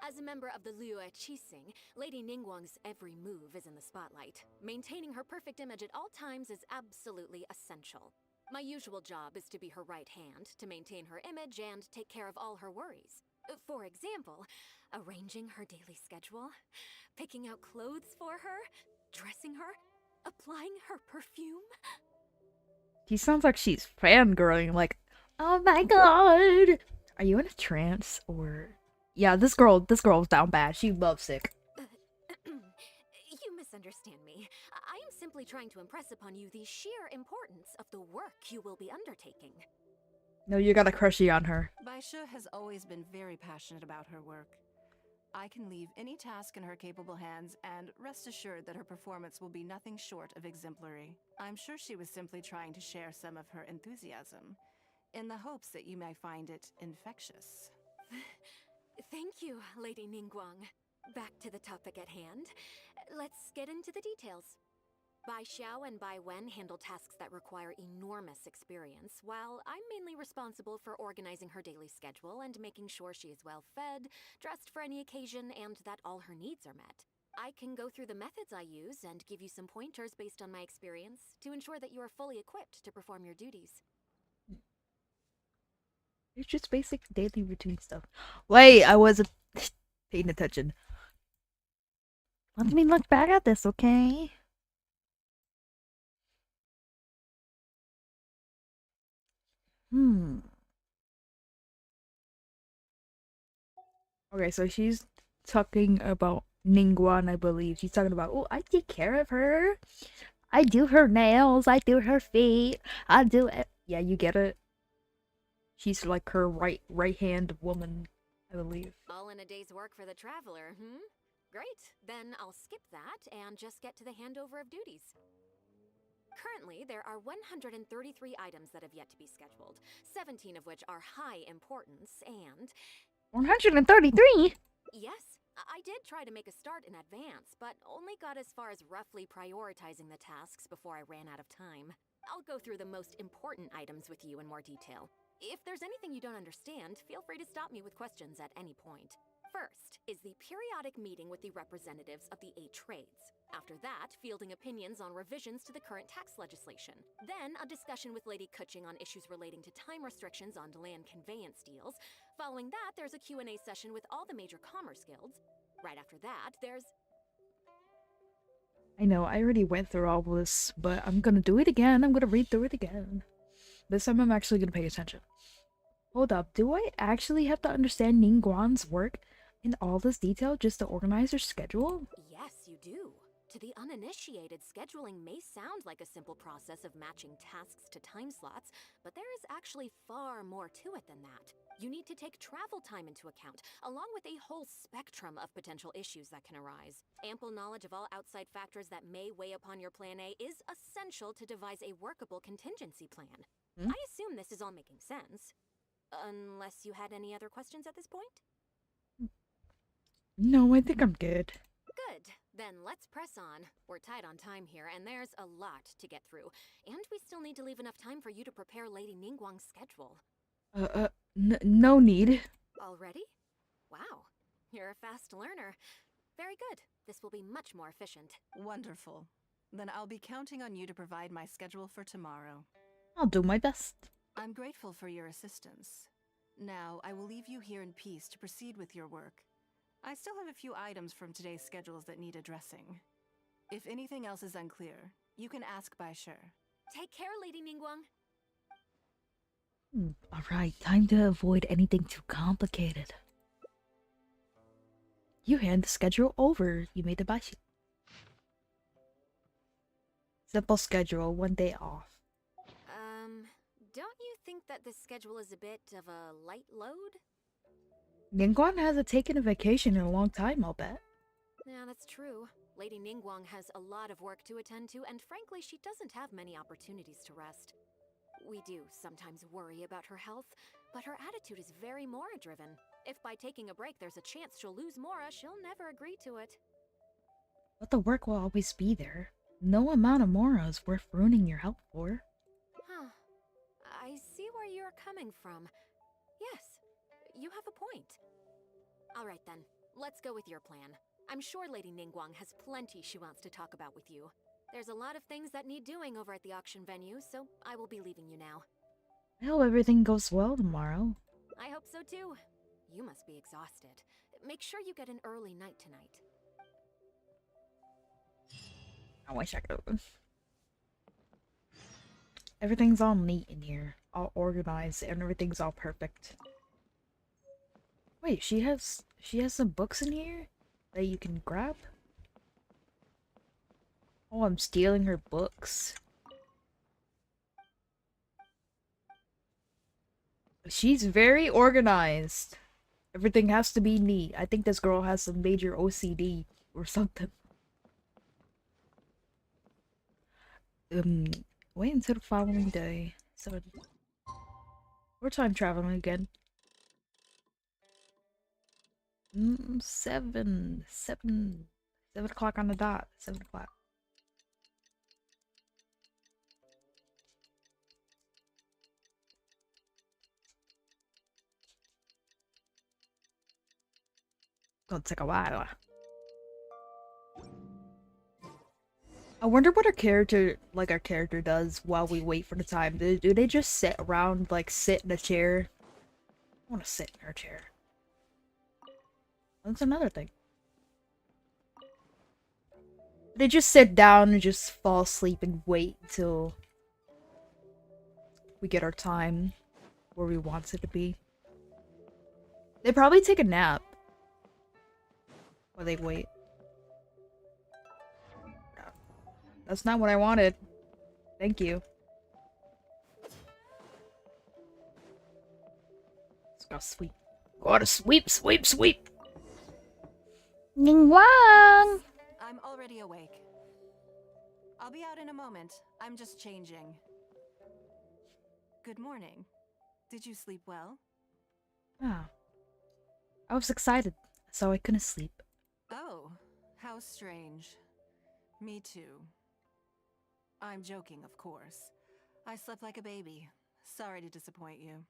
As a member of the Liyue Qixing, Lady Ningguang's every move is in the spotlight. Maintaining her perfect image at all times is absolutely essential. My usual job is to be her right hand, to maintain her image and take care of all her worries. For example, arranging her daily schedule, picking out clothes for her, dressing her, applying her perfume. She sounds like she's fangirling, like, oh my god! Are you in a trance, or... Yeah, this girl's down bad. She lovesick. You misunderstand me. I am simply trying to impress upon you the sheer importance of the work you will be undertaking. No, you got a crushie on her. Baisha has always been very passionate about her work. I can leave any task in her capable hands, and rest assured that her performance will be nothing short of exemplary. I'm sure she was simply trying to share some of her enthusiasm, in the hopes that you may find it infectious. Thank you, Lady Ningguang. Back to the topic at hand. Let's get into the details. Bai Xiao and Bai Wen handle tasks that require enormous experience, while I'm mainly responsible for organizing her daily schedule and making sure she is well fed, dressed for any occasion, and that all her needs are met. I can go through the methods I use and give you some pointers based on my experience to ensure that you are fully equipped to perform your duties. It's just basic daily routine stuff. Wait, I wasn't paying attention. Let me look back at this, okay? Okay, so she's talking about Ningguang, I believe. She's talking about, oh, I take care of her. I do her nails. I do her feet. I do it. Yeah, you get it. She's like her right hand woman, I believe. All in a day's work for the traveler, Great. Then I'll skip that and just get to the handover of duties. Currently, there are 133 items that have yet to be scheduled, 17 of which are high importance, and... 133? Yes, I did try to make a start in advance, but only got as far as roughly prioritizing the tasks before I ran out of time. I'll go through the most important items with you in more detail. If there's anything you don't understand, feel free to stop me with questions at any point. First is the periodic meeting with the representatives of the 8 trades. After that, fielding opinions on revisions to the current tax legislation. Then, a discussion with Lady Kuching on issues relating to time restrictions on land conveyance deals. Following that, there's a Q&A session with all the major commerce guilds. Right after that, there's... I know, I already went through all this, but I'm gonna do it again. I'm gonna read through it again. This time I'm actually gonna pay attention. Hold up, do I actually have to understand Ningguang's work in all this detail just to organize her schedule? Yes, you do. To the uninitiated, scheduling may sound like a simple process of matching tasks to time slots, but there is actually far more to it than that. You need to take travel time into account, along with a whole spectrum of potential issues that can arise. Ample knowledge of all outside factors that may weigh upon your Plan A is essential to devise a workable contingency plan. I assume this is all making sense. Unless you had any other questions at this point? No, I think I'm good. Good. Then let's press on. We're tight on time here, and there's a lot to get through. And we still need to leave enough time for you to prepare Lady Ningguang's schedule. No need. Already? Wow. You're a fast learner. Very good. This will be much more efficient. Wonderful. Then I'll be counting on you to provide my schedule for tomorrow. I'll do my best. I'm grateful for your assistance. Now, I will leave you here in peace to proceed with your work. I still have a few items from today's schedules that need addressing. If anything else is unclear, you can ask Bai Shi. Take care, Lady Ningguang. Alright, time to avoid anything too complicated. You hand the schedule over. You made the bashi. Simple schedule, 1 day off. Don't you think that this schedule is a bit of a light load? Ningguang hasn't taken a vacation in a long time, I'll bet. Yeah, that's true. Lady Ningguang has a lot of work to attend to, and frankly, she doesn't have many opportunities to rest. We do sometimes worry about her health, but her attitude is very Mora-driven. If by taking a break there's a chance she'll lose Mora, she'll never agree to it. But the work will always be there. No amount of Mora is worth ruining your health for. Huh. I see where you're coming from. Yes, you have a point. Alright then, let's go with your plan. I'm sure Lady Ningguang has plenty she wants to talk about with you. There's a lot of things that need doing over at the auction venue, so I will be leaving you now. I hope everything goes well tomorrow. I hope so too. You must be exhausted. Make sure you get an early night tonight. I wish I could. Everything's all neat in here. All organized and everything's all perfect. Wait, she has some books in here that you can grab? Oh, I'm stealing her books. She's very organized. Everything has to be neat. I think this girl has some major OCD or something. Wait until the following day. 7. We're time traveling again. 7 o'clock on the dot. 7 o'clock. Gonna take a while. I wonder what our character does while we wait for the time. Do they just sit around, like, sit in a chair? I want to sit in her chair. That's another thing. They just sit down and just fall asleep and wait until we get our time where we want it to be. They probably take a nap while they wait. That's not what I wanted. Thank you. Let's go sweep. Gotta sweep, sweep, sweep! Ningguang! I'm already awake. I'll be out in a moment. I'm just changing. Good morning. Did you sleep well? Ah. I was excited, so I couldn't sleep. Oh, how strange. Me too. I'm joking, of course. I slept like a baby. Sorry to disappoint you.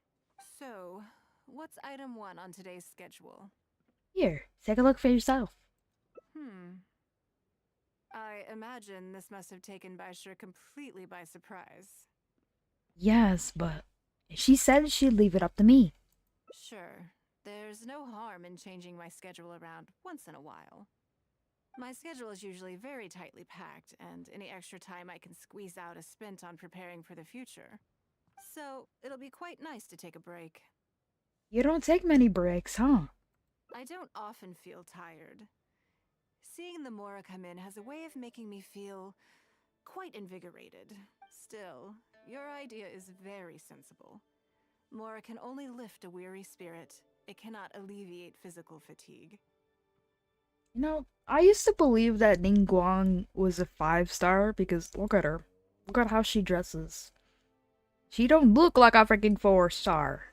So, what's item 1 on today's schedule? Here, take a look for yourself. I imagine this must have taken Baisha completely by surprise. Yes, but she said she'd leave it up to me. Sure, there's no harm in changing my schedule around once in a while. My schedule is usually very tightly packed, and any extra time I can squeeze out is spent on preparing for the future. So, it'll be quite nice to take a break. You don't take many breaks, huh? I don't often feel tired. Seeing the Mora come in has a way of making me feel quite invigorated. Still, your idea is very sensible. Mora can only lift a weary spirit. It cannot alleviate physical fatigue. You know, I used to believe that Ningguang was a 5-star because look at her. Look at how she dresses. She don't look like a freaking 4-star.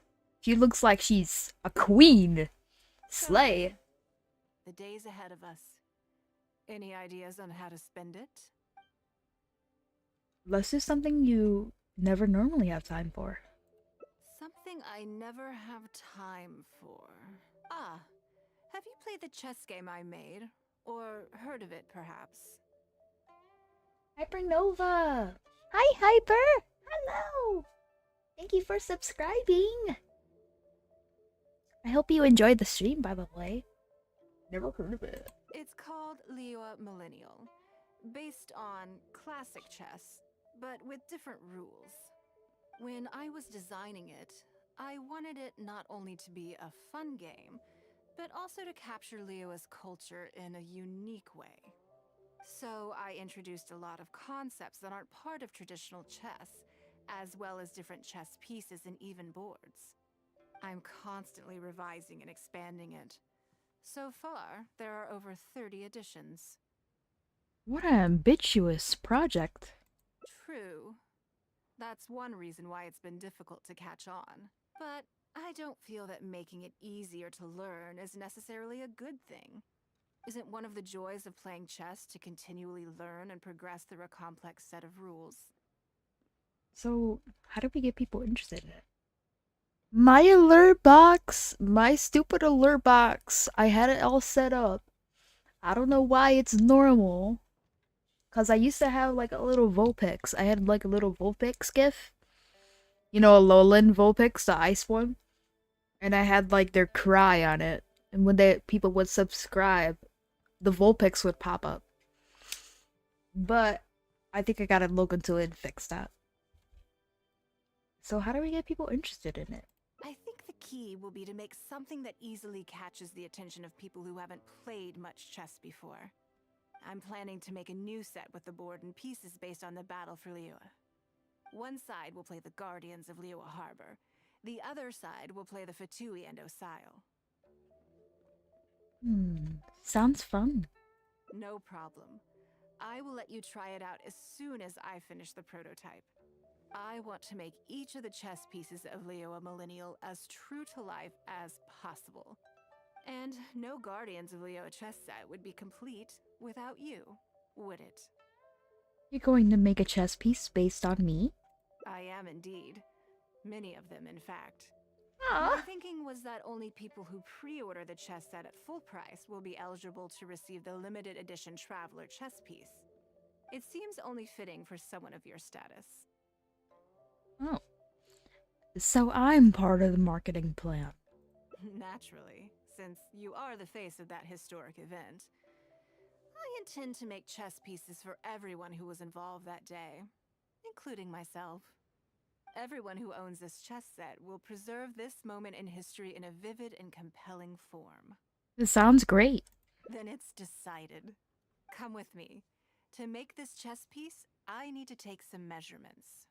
She looks like she's a queen. Slay. The days ahead of us. Any ideas on how to spend it? Let's do something you never normally have time for. Something I never have time for. Ah, have you played the chess game I made? Or heard of it, perhaps? Hypernova! Hi, Hyper! Hello! Thank you for subscribing! I hope you enjoyed the stream, by the way. Never heard of it. It's called Liyue Millennial, based on classic chess, but with different rules. When I was designing it, I wanted it not only to be a fun game, but also to capture Liyue's culture in a unique way. So I introduced a lot of concepts that aren't part of traditional chess, as well as different chess pieces and even boards. I'm constantly revising and expanding it. So far, there are over 30 editions. What an ambitious project. True. That's one reason why it's been difficult to catch on. But I don't feel that making it easier to learn is necessarily a good thing. Isn't one of the joys of playing chess to continually learn and progress through a complex set of rules? So, how do we get people interested in it? My alert box! My stupid alert box! I had it all set up. I don't know why it's normal. Cause I used to have like a little Vulpix. I had like a little Vulpix gif. You know, a Alolan Vulpix, the ice one. And I had like their cry on it. And when people would subscribe, the Vulpix would pop up. But I think I gotta look into it and fix that. So how do we get people interested in it? I think the key will be to make something that easily catches the attention of people who haven't played much chess before. I'm planning to make a new set with the board and pieces based on the battle for Liyue. One side will play the Guardians of Liyue Harbor. The other side will play the Fatui and Osile. Sounds fun. No problem. I will let you try it out as soon as I finish the prototype. I want to make each of the chess pieces of Liyue Millennial as true to life as possible. And no Guardians of Liyue chess set would be complete without you, would it? You're going to make a chess piece based on me? I am indeed. Many of them, in fact. Aww. My thinking was that only people who pre-order the chess set at full price will be eligible to receive the limited edition Traveler chess piece. It seems only fitting for someone of your status. Oh. So I'm part of the marketing plan. Naturally, since you are the face of that historic event. I intend to make chess pieces for everyone who was involved that day, including myself. Everyone who owns this chess set will preserve this moment in history in a vivid and compelling form. This sounds great. Then it's decided. Come with me. To make this chess piece, I need to take some measurements.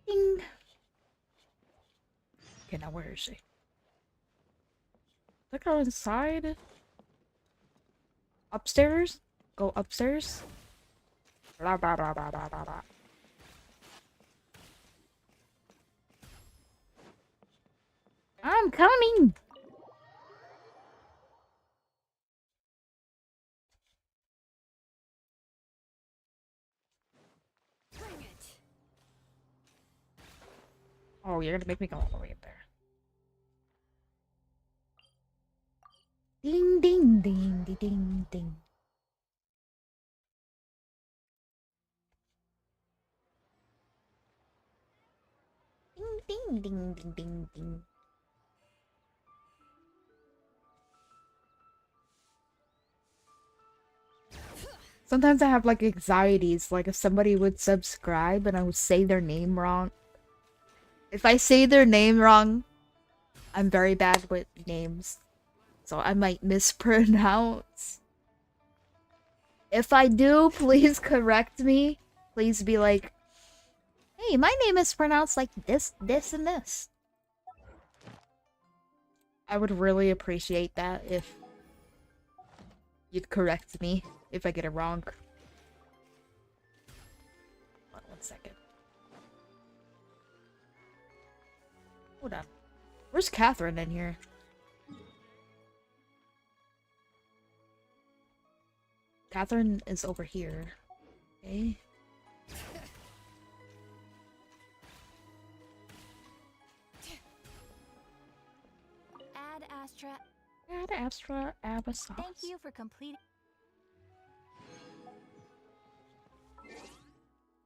Ding. Okay, now where is she? Look her inside. Upstairs? Go upstairs? Blah, blah, blah, blah, blah, blah, blah. I'm coming! Bring it. Oh, you're gonna make me go all the way up there. Ding ding ding ding ding ding. Ding ding ding ding ding ding. Sometimes I have like anxieties, like if somebody would subscribe and I would say their name wrong. If I say their name wrong, I'm very bad with names. So I might mispronounce. If I do, please correct me. Please be like, hey, my name is pronounced like this, this, and this. I would really appreciate that if you'd correct me if I get it wrong. Hold on 1 second. Hold on. Where's Catherine in here? Catherine is over here. Okay. Ad Astra. Ad Astra Abyssos. Thank you for completing.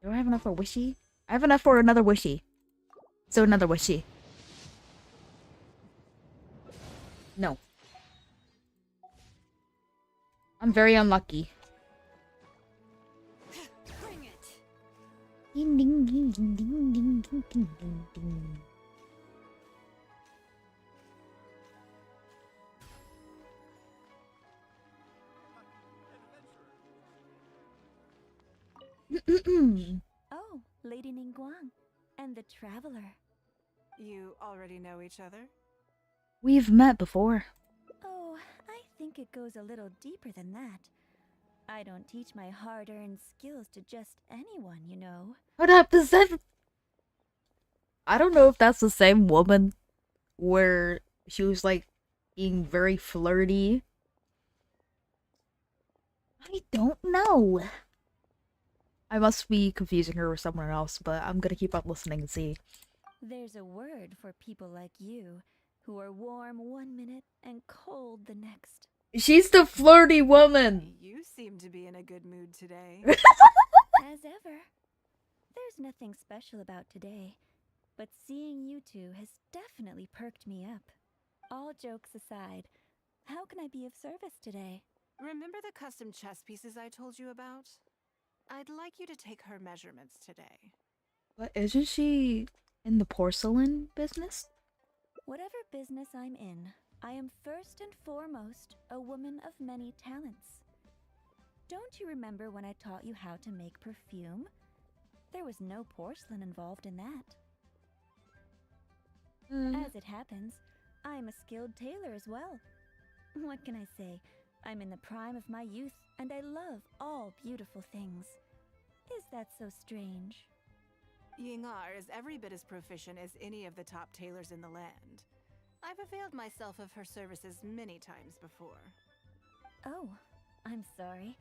Do I have enough for Wishy? I have enough for another Wishy. So another Wishy. No. I'm very unlucky. Bring it. Ding ding ding ding ding ding ding ding ding ding. Oh, Lady Ningguang. And the Traveler. You already know each other? We've met before. Oh, I think it goes a little deeper than that. I don't teach my hard-earned skills to just anyone, you know. Hold up, is that... I don't know if that's the same woman where she was like being very flirty. I don't know. I must be confusing her with someone else, but I'm gonna keep on listening and see. There's a word for people like you, who are warm 1 minute and cold the next. She's the flirty woman! You seem to be in a good mood today. As ever. There's nothing special about today, but seeing you two has definitely perked me up. All jokes aside, how can I be of service today? Remember the custom chess pieces I told you about? I'd like you to take her measurements today. But isn't she in the porcelain business? Whatever business I'm in, I am first and foremost a woman of many talents. Don't you remember when I taught you how to make perfume? There was no porcelain involved in that. As it happens, I am a skilled tailor as well. What can I say? I'm in the prime of my youth, and I love all beautiful things. Is that so strange? Ying'r is every bit as proficient as any of the top tailors in the land. I've availed myself of her services many times before. Oh, I'm sorry.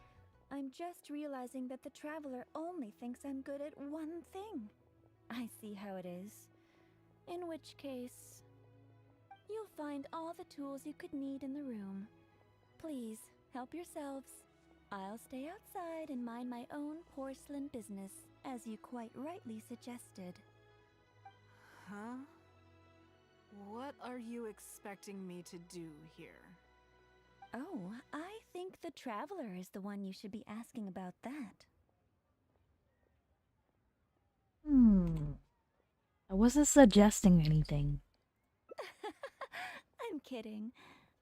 I'm just realizing that the Traveler only thinks I'm good at one thing. I see how it is. In which case, you'll find all the tools you could need in the room. Please, help yourselves. I'll stay outside and mind my own porcelain business, as you quite rightly suggested. Huh? What are you expecting me to do here? Oh, I think the Traveler is the one you should be asking about that. I wasn't suggesting anything. I'm kidding.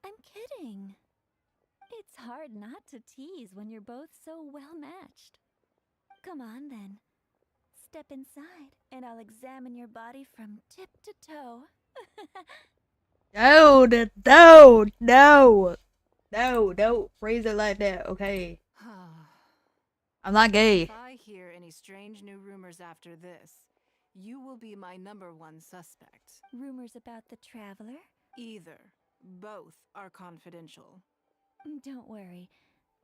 I'm kidding. It's hard not to tease when you're both so well matched. Come on then. Step inside and I'll examine your body from tip to toe. No, don't phrase it like that, okay? I'm not gay. If I hear any strange new rumors after this, you will be my #1 suspect. Rumors about the Traveler? Either. Both are confidential. Don't worry.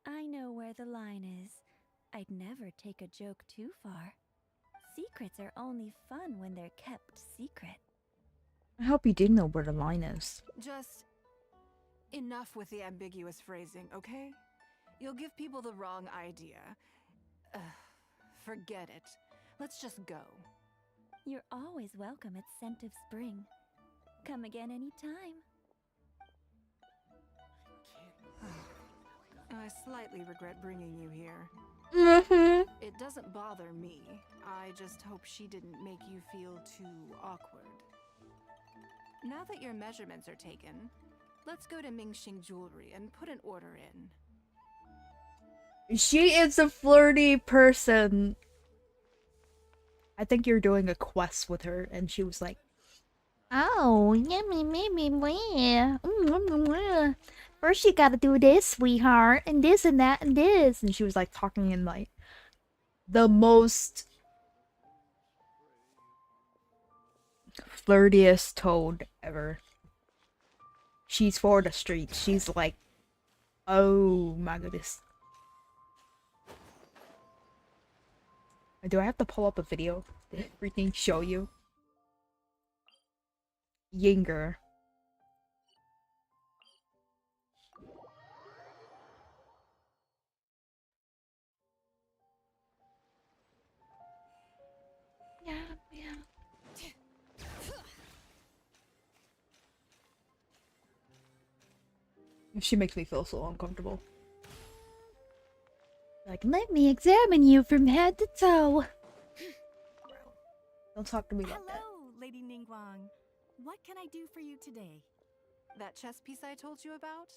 I know where the line is. I'd never take a joke too far. Secrets are only fun when they're kept secret. I hope you do know where the line is. Just Enough with the ambiguous phrasing, okay? You'll give people the wrong idea. Forget it. Let's just go. You're always welcome at Scent of Spring. Come again anytime. I slightly regret bringing you here. It doesn't bother me. I just hope she didn't make you feel too awkward. Now that your measurements are taken, let's go to Mingxing Jewelry and put an order in. She is a flirty person. I think you're doing a quest with her, and she was like, "Oh, yummy, maybe, first you gotta do this, sweetheart, and this and that and this." And she was like talking in like the most flirtiest tone ever. She's for the streets. She's like, oh my goodness. Do I have to pull up a video to everything show you? Ying'r. She makes me feel so uncomfortable. Like, let me examine you from head to toe. Don't talk to me like that. Hello, Lady Ningguang. What can I do for you today? That chess piece I told you about?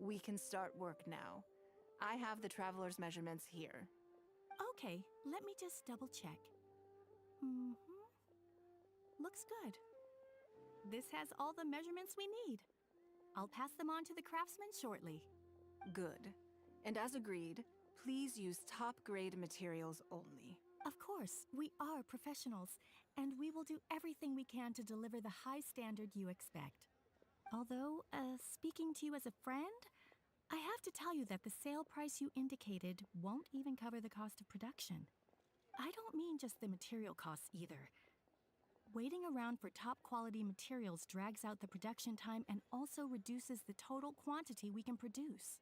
We can start work now. I have the traveler's measurements here. Okay, let me just double check. Looks good. This has all the measurements we need. I'll pass them on to the craftsman shortly. Good. And as agreed, please use top-grade materials only. Of course, we are professionals, and we will do everything we can to deliver the high standard you expect. Although, speaking to you as a friend, I have to tell you that the sale price you indicated won't even cover the cost of production. I don't mean just the material costs either. Waiting around for top-quality materials drags out the production time and also reduces the total quantity we can produce.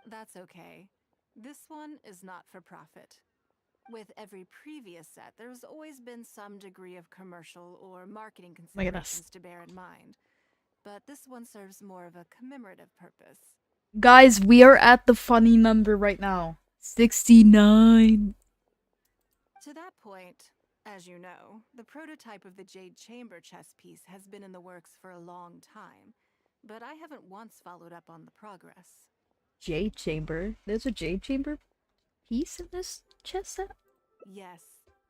That's okay. This one is not for profit. With every previous set, there's always been some degree of commercial or marketing considerations to bear in mind. But this one serves more of a commemorative purpose. Guys, we are at the funny number right now. 69. To that point, as you know, the prototype of the Jade Chamber chess piece has been in the works for a long time, but I haven't once followed up on the progress. Jade Chamber? There's a Jade Chamber piece in this chess set? Yes,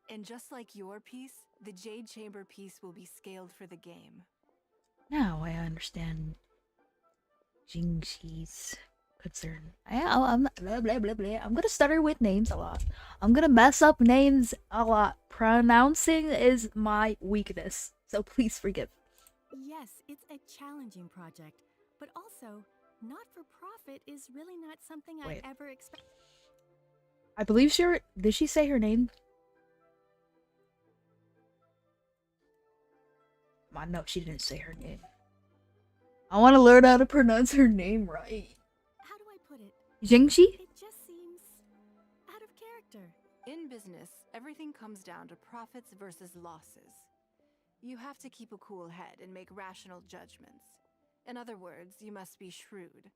and just like your piece, the Jade Chamber piece will be scaled for the game. Now I understand Jingxi's concern. I'm blah blah blah blah. I'm gonna stutter with names a lot. I'm gonna mess up names a lot. Pronouncing is my weakness, so please forgive. Yes, it's a challenging project, but also, not for profit is really not something I ever expect. I believe did she say her name? No, she didn't say her name. I want to learn how to pronounce her name right. How do I put it? Jingxi? It just seems out of character. In business, everything comes down to profits versus losses. You have to keep a cool head and make rational judgments. In other words, you must be shrewd.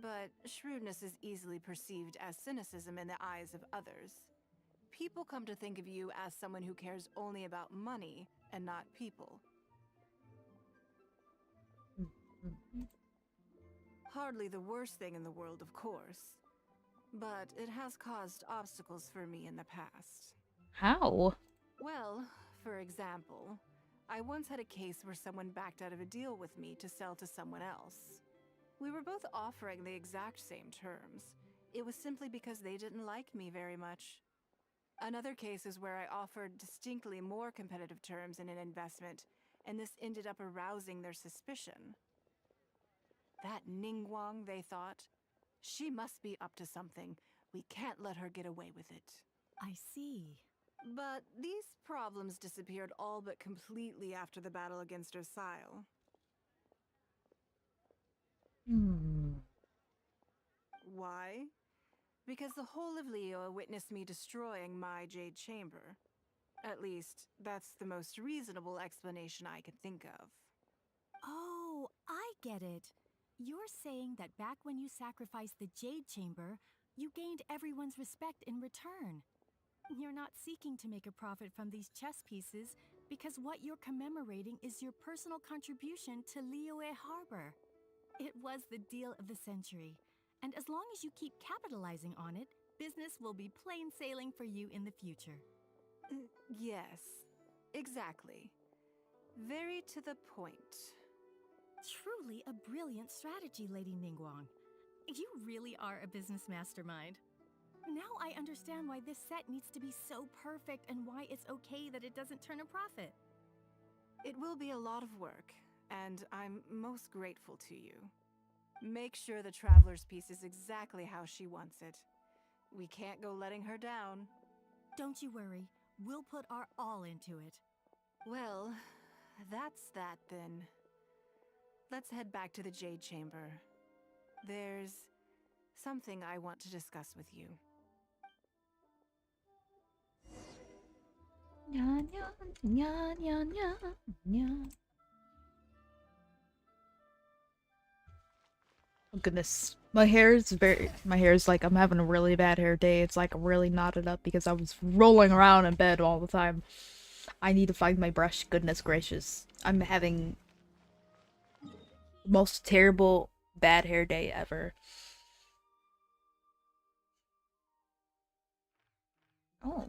But shrewdness is easily perceived as cynicism in the eyes of others. People come to think of you as someone who cares only about money and not people. Hardly the worst thing in the world, of course. But it has caused obstacles for me in the past. How? Well, for example, I once had a case where someone backed out of a deal with me to sell to someone else. We were both offering the exact same terms. It was simply because they didn't like me very much. Another case is where I offered distinctly more competitive terms in an investment, and this ended up arousing their suspicion. That Ningguang, they thought. She must be up to something. We can't let her get away with it. I see. But these problems disappeared all but completely after the battle against Osile. Why? Because the whole of Liyue witnessed me destroying my Jade Chamber. At least, that's the most reasonable explanation I could think of. Oh, I get it. You're saying that back when you sacrificed the Jade Chamber, you gained everyone's respect in return. You're not seeking to make a profit from these chess pieces because what you're commemorating is your personal contribution to Liyue Harbor. It was the deal of the century, and as long as you keep capitalizing on it, business will be plain sailing for you in the future. Yes, exactly. Very to the point. Truly a brilliant strategy, Lady Ningguang. You really are a business mastermind. Now I understand why this set needs to be so perfect and why it's okay that it doesn't turn a profit. It will be a lot of work, and I'm most grateful to you. Make sure the Traveler's piece is exactly how she wants it. We can't go letting her down. Don't you worry. We'll put our all into it. Well, that's that then. Let's head back to the Jade Chamber. There's something I want to discuss with you. Oh goodness. My hair is like, I'm having a really bad hair day. It's like really knotted up because I was rolling around in bed all the time. I need to find my brush. Goodness gracious. I'm having the most terrible bad hair day ever. Oh.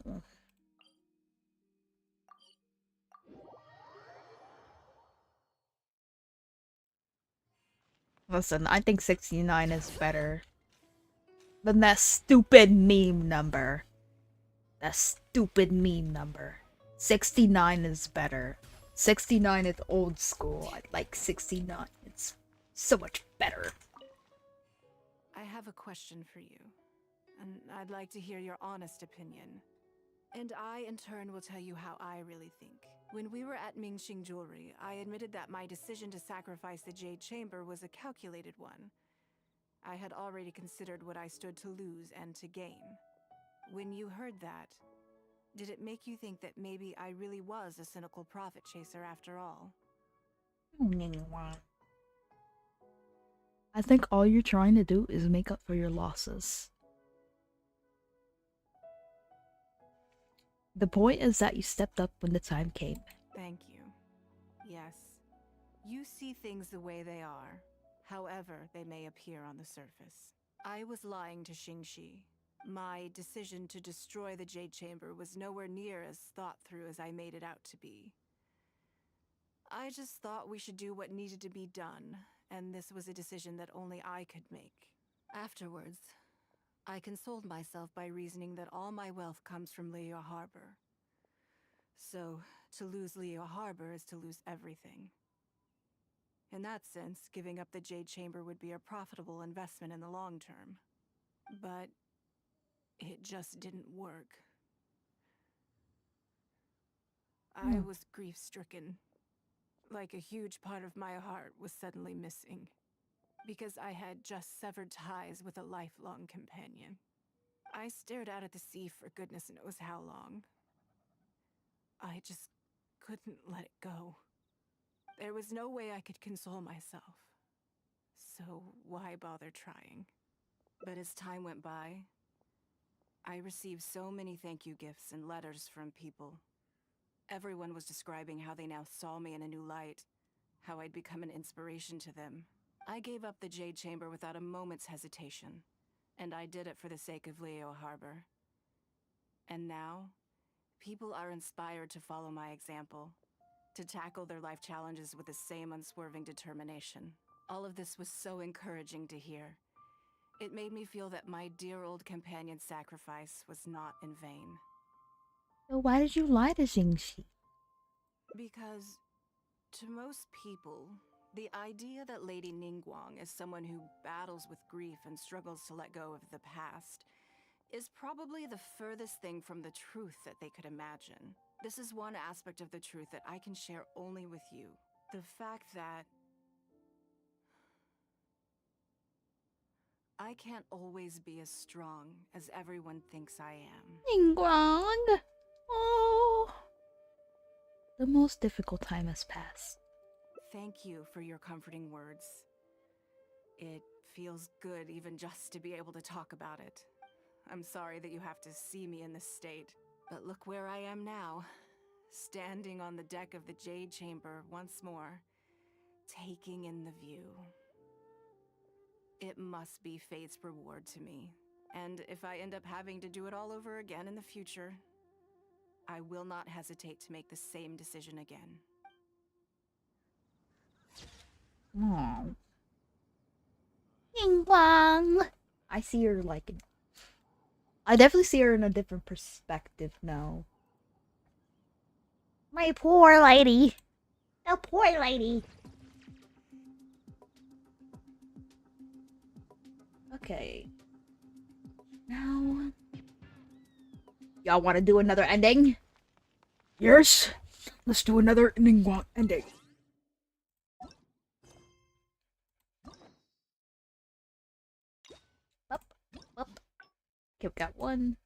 Listen, I think 69 is better than that stupid meme number. That stupid meme number. 69 is better. 69 is old school. I like 69. It's so much better. I have a question for you, and I'd like to hear your honest opinion. And I, in turn, will tell you how I really think. When we were at Mingxing Jewelry, I admitted that my decision to sacrifice the Jade Chamber was a calculated one. I had already considered what I stood to lose and to gain. When you heard that, did it make you think that maybe I really was a cynical profit chaser after all? I think all you're trying to do is make up for your losses. The point is that you stepped up when the time came. Thank you. Yes, you see things the way they are, however they may appear on the surface. I was lying to Xingxi. My decision to destroy the Jade Chamber was nowhere near as thought through as I made it out to be. I just thought we should do what needed to be done, and this was a decision that only I could make. Afterwards, I consoled myself by reasoning that all my wealth comes from Liyue Harbor. So, to lose Liyue Harbor is to lose everything. In that sense, giving up the Jade Chamber would be a profitable investment in the long term. But it just didn't work. I was grief-stricken. Like a huge part of my heart was suddenly missing. Because I had just severed ties with a lifelong companion. I stared out at the sea for goodness knows how long. I just couldn't let it go. There was no way I could console myself. So why bother trying? But as time went by, I received so many thank you gifts and letters from people. Everyone was describing how they now saw me in a new light, how I'd become an inspiration to them. I gave up the Jade Chamber without a moment's hesitation, and I did it for the sake of Liyue Harbor. And now, people are inspired to follow my example, to tackle their life challenges with the same unswerving determination. All of this was so encouraging to hear. It made me feel that my dear old companion's sacrifice was not in vain. So why did you lie to Xingxi? Because, to most people, the idea that Lady Ningguang is someone who battles with grief and struggles to let go of the past is probably the furthest thing from the truth that they could imagine. This is one aspect of the truth that I can share only with you. The fact that I can't always be as strong as everyone thinks I am. Ningguang! Oh. The most difficult time has passed. Thank you for your comforting words. It feels good even just to be able to talk about it. I'm sorry that you have to see me in this state, but look where I am now, standing on the deck of the Jade Chamber once more, taking in the view. It must be fate's reward to me, and if I end up having to do it all over again in the future, I will not hesitate to make the same decision again. Aww. Ningguang! I see her like I definitely see her in a different perspective now. My poor lady. The poor lady. Okay. Now... Y'all want to do another ending? Yes! Let's do another Ningguang ending. Up. Okay, we got one.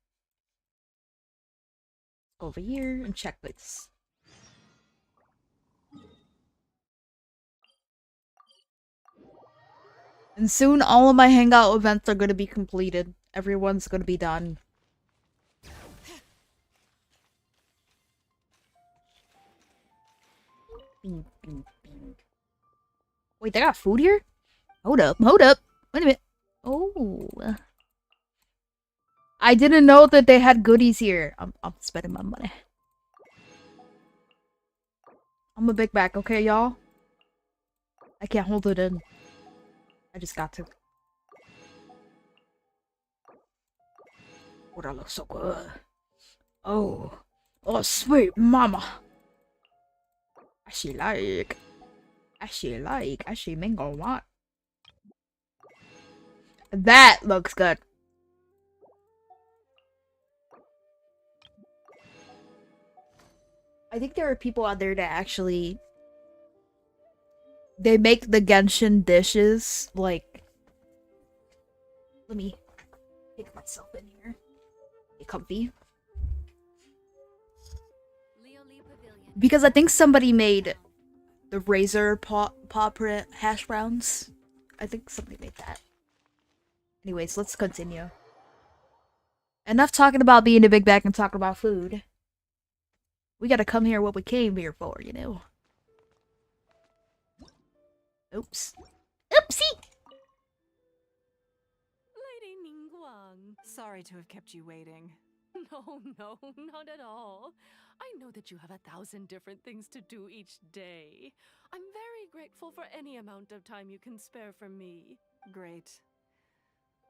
Over here and check this. And soon all of my hangout events are gonna be completed. Everyone's gonna be done. Bing, bing, bing. Wait, they got food here? Hold up. Wait a minute. Oh. I didn't know that they had goodies here. I'm spending my money. I'm a big back, okay, y'all? I can't hold it in. I just got to. Oh, that looks so good. Oh, sweet mama. Ashie mango what? That looks good. I think there are people out there that actually they make the Genshin dishes like. Let me pick myself in here. Get comfy. Because I think somebody made the razor paw print hash browns. I think somebody made that. Anyways, let's continue. Enough talking about being a big bag and talking about food. We gotta come here what we came here for, you know. Oops. Oopsie! Lady Ningguang. Sorry to have kept you waiting. No, not at all. I know that you have 1,000 different things to do each day. I'm very grateful for any amount of time you can spare from me. Great.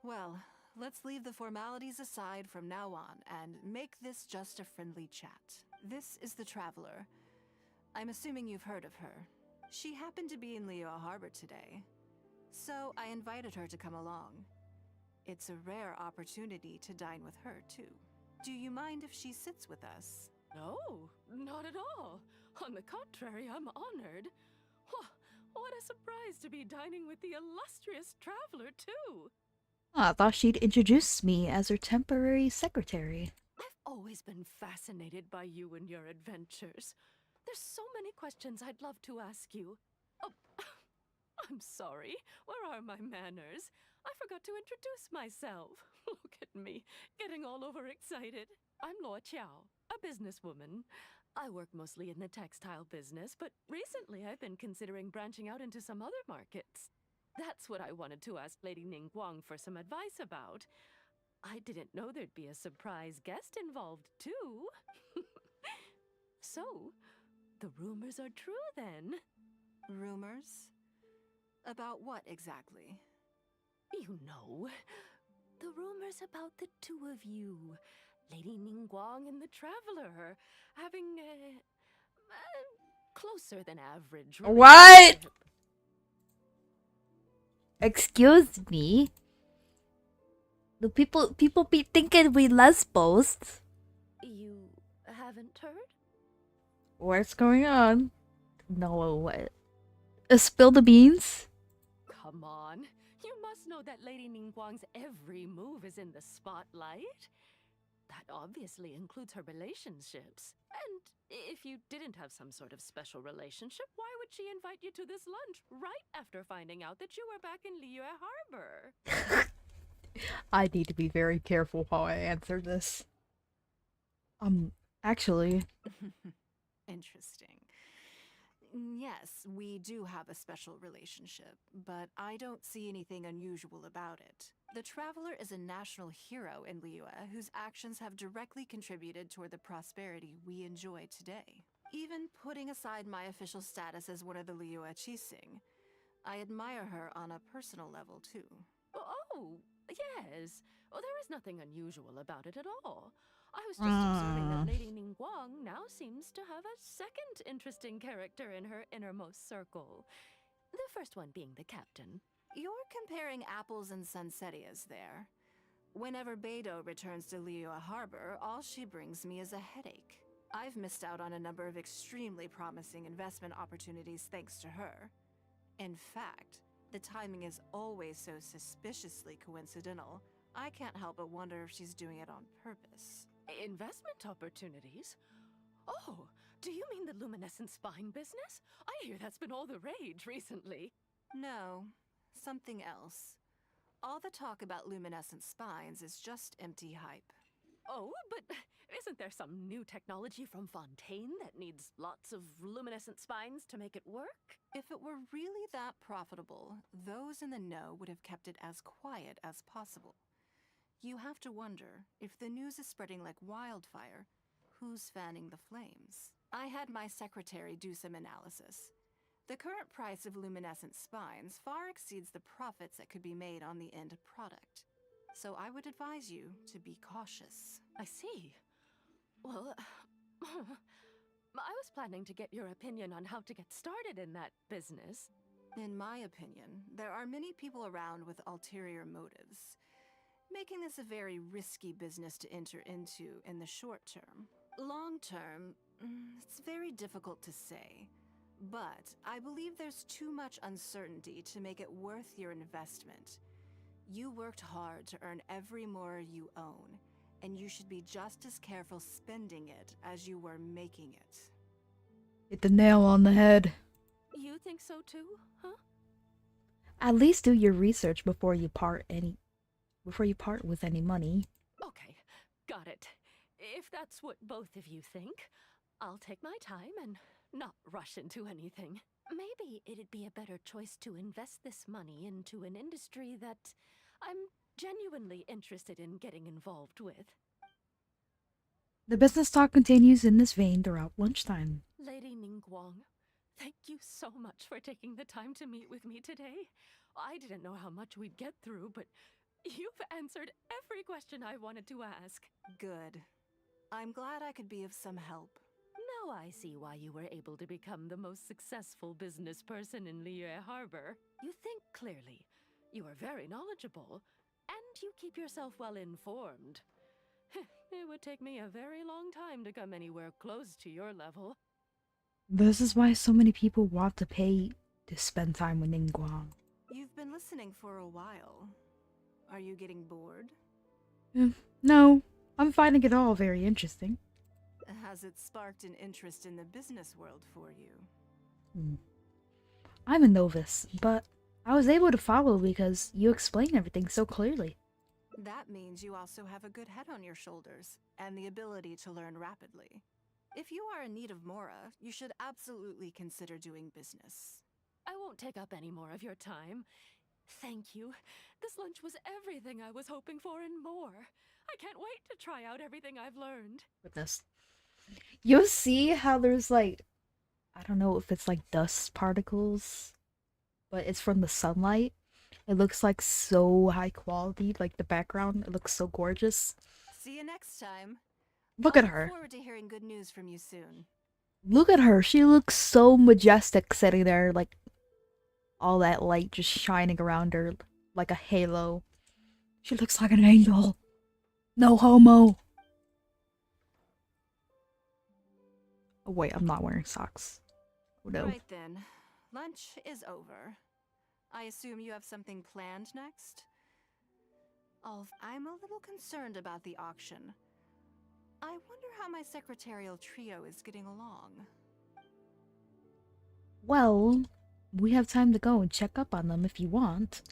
Well, let's leave the formalities aside from now on and make this just a friendly chat. This is the Traveler. I'm assuming you've heard of her. She happened to be in Liyue Harbor today, so I invited her to come along. It's a rare opportunity to dine with her, too. Do you mind if she sits with us? No, not at all. On the contrary, I'm honored. What a surprise to be dining with the illustrious Traveler, too. Oh, I thought she'd introduce me as her temporary secretary. I've always been fascinated by you and your adventures. There's so many questions I'd love to ask you. Oh, I'm sorry. Where are my manners? I forgot to introduce myself. Look at me, getting all overexcited. I'm Luo Qiao, a businesswoman. I work mostly in the textile business, but recently I've been considering branching out into some other markets. That's what I wanted to ask Lady Ningguang for some advice about. I didn't know there'd be a surprise guest involved, too. So, the rumors are true, then? Rumors? About what, exactly? You know, the rumors about the two of you, Lady Ningguang and the Traveler, having a closer than average relationship. What? Excuse me? Do people be thinking we lesbos? You haven't heard? What's going on? No, what? Spill the beans? Come on. You must know that Lady Ningguang's every move is in the spotlight. That obviously includes her relationships. And if you didn't have some sort of special relationship, why would she invite you to this lunch right after finding out that you were back in Liyue Harbor? I need to be very careful how I answer this. Actually... Interesting. Yes, we do have a special relationship, but I don't see anything unusual about it. The Traveler is a national hero in Liyue whose actions have directly contributed toward the prosperity we enjoy today. Even putting aside my official status as one of the Liyue Qixing, I admire her on a personal level too. Oh, yes. Oh, there is nothing unusual about it at all. I was just observing that Lady Ningguang now seems to have a second interesting character in her innermost circle. The first one being the captain. You're comparing apples and sunsettias there. Whenever Beidou returns to Liyue Harbor, all she brings me is a headache. I've missed out on a number of extremely promising investment opportunities thanks to her. In fact, the timing is always so suspiciously coincidental, I can't help but wonder if she's doing it on purpose. Investment opportunities? Oh, do you mean the luminescent spine business? I hear that's been all the rage recently. No, something else. All the talk about luminescent spines is just empty hype. Oh, but isn't there some new technology from Fontaine that needs lots of luminescent spines to make it work? If it were really that profitable, those in the know would have kept it as quiet as possible. You have to wonder, if the news is spreading like wildfire, who's fanning the flames? I had my secretary do some analysis. The current price of luminescent spines far exceeds the profits that could be made on the end product. So I would advise you to be cautious. I see. Well, I was planning to get your opinion on how to get started in that business. In my opinion, there are many people around with ulterior motives, making this a very risky business to enter into in the short term. Long term, it's very difficult to say. But I believe there's too much uncertainty to make it worth your investment. You worked hard to earn every mora you own, and you should be just as careful spending it as you were making it. Hit the nail on the head. You think so too, huh? At least do your research before you part with any money. Okay, got it. If that's what both of you think, I'll take my time and not rush into anything. Maybe it'd be a better choice to invest this money into an industry that I'm genuinely interested in getting involved with. The business talk continues in this vein throughout lunchtime. Lady Ningguang, thank you so much for taking the time to meet with me today. I didn't know how much we'd get through, but you've answered every question I wanted to ask. Good. I'm glad I could be of some help. Now I see why you were able to become the most successful business person in Liyue Harbor. You think clearly, you are very knowledgeable, and you keep yourself well informed. It would take me a very long time to come anywhere close to your level. This is why so many people want to pay to spend time with Ningguang. You've been listening for a while. Are you getting bored? No, I'm finding it all very interesting. Has it sparked an interest in the business world for you? I'm a novice, but I was able to follow because you explain everything so clearly. That means you also have a good head on your shoulders, and the ability to learn rapidly. If you are in need of mora, you should absolutely consider doing business. I won't take up any more of your time. Thank you. This lunch was everything I was hoping for and more. I can't wait to try out everything I've learned. Goodness. You'll see how there's like, I don't know if it's like dust particles, but it's from the sunlight. It looks like so high quality, like the background, it looks so gorgeous. See you next time. Look at her. I look forward to hearing good news from you soon. Look at her. She looks so majestic sitting there, like all that light just shining around her like a halo. She looks like an angel. No homo. Oh wait, I'm not wearing socks. Oh no. Right then. Lunch is over. I assume you have something planned next? I'm a little concerned about the auction. I wonder how my secretarial trio is getting along. Well, we have time to go and check up on them if you want.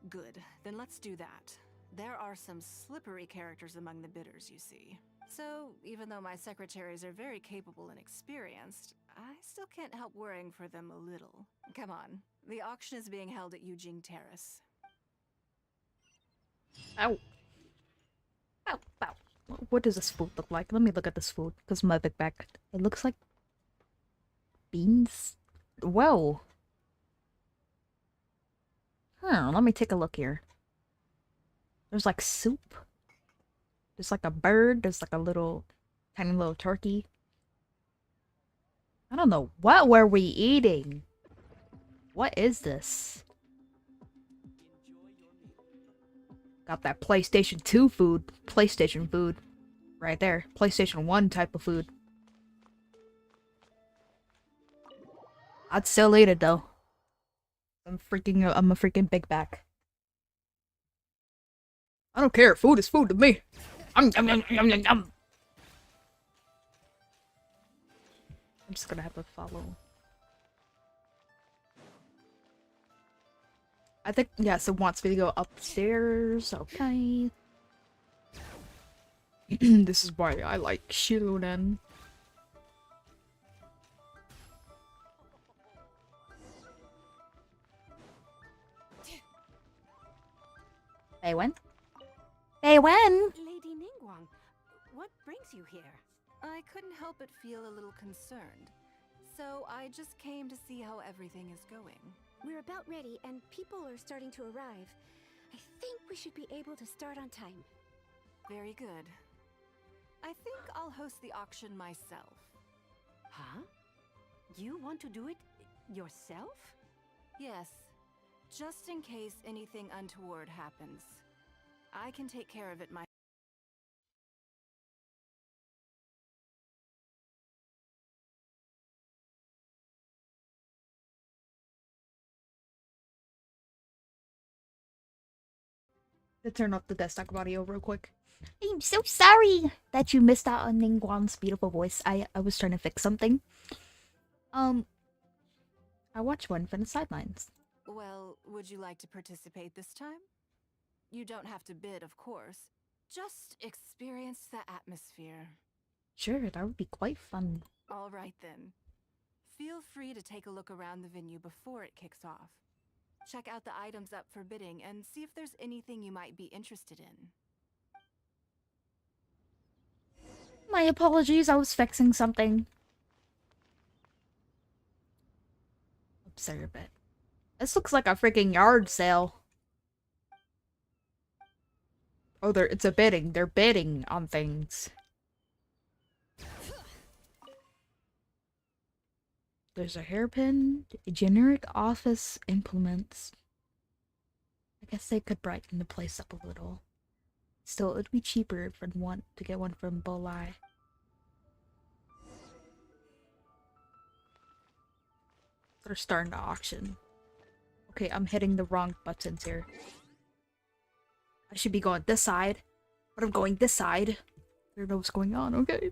Good, then let's do that. There are some slippery characters among the bidders, you see. So, even though my secretaries are very capable and experienced, I still can't help worrying for them a little. Come on, the auction is being held at Ying'r Terrace. Ow. Ow, ow. What does this food look like? Let me look at this food, because my big bag. It looks like beans. Whoa. Huh, let me take a look here. There's like soup. There's like a bird. There's like a tiny little turkey. I don't know. What were we eating? What is this? Got that PlayStation 2 food. PlayStation food. Right there. PlayStation 1 type of food. I'd still eat it though. I'm a freaking big back. I don't care. Food is food to me. I'm just gonna have to follow. I think, yes, it wants me to go upstairs. Okay. This is why I like Shirunen. Baywen? Baywen! Lady Ningguang, what brings you here? I couldn't help but feel a little concerned. So I just came to see how everything is going. We're about ready, and people are starting to arrive. I think we should be able to start on time. Very good. I think I'll host the auction myself. Huh? You want to do it yourself? Yes. Just in case anything untoward happens. I can take care of it myself. To turn off the desktop audio real quick. I'm so sorry that you missed out on Ningguang's beautiful voice. I was trying to fix something. I watched one from the sidelines. Well, would you like to participate this time? You don't have to bid, of course. Just experience the atmosphere. Sure, that would be quite fun. All right then. Feel free to take a look around the venue before it kicks off. Check out the items up for bidding and see if there's anything you might be interested in. My apologies, I was fixing something. Observe it. This looks like a freaking yard sale. Oh, it's a bidding. They're bidding on things. There's a hairpin, generic office implements. I guess they could brighten the place up a little. Still, it would be cheaper to get one from Bolai. They're starting to auction. Okay, I'm hitting the wrong buttons here. I should be going this side, but I'm going this side. I don't know what's going on, okay?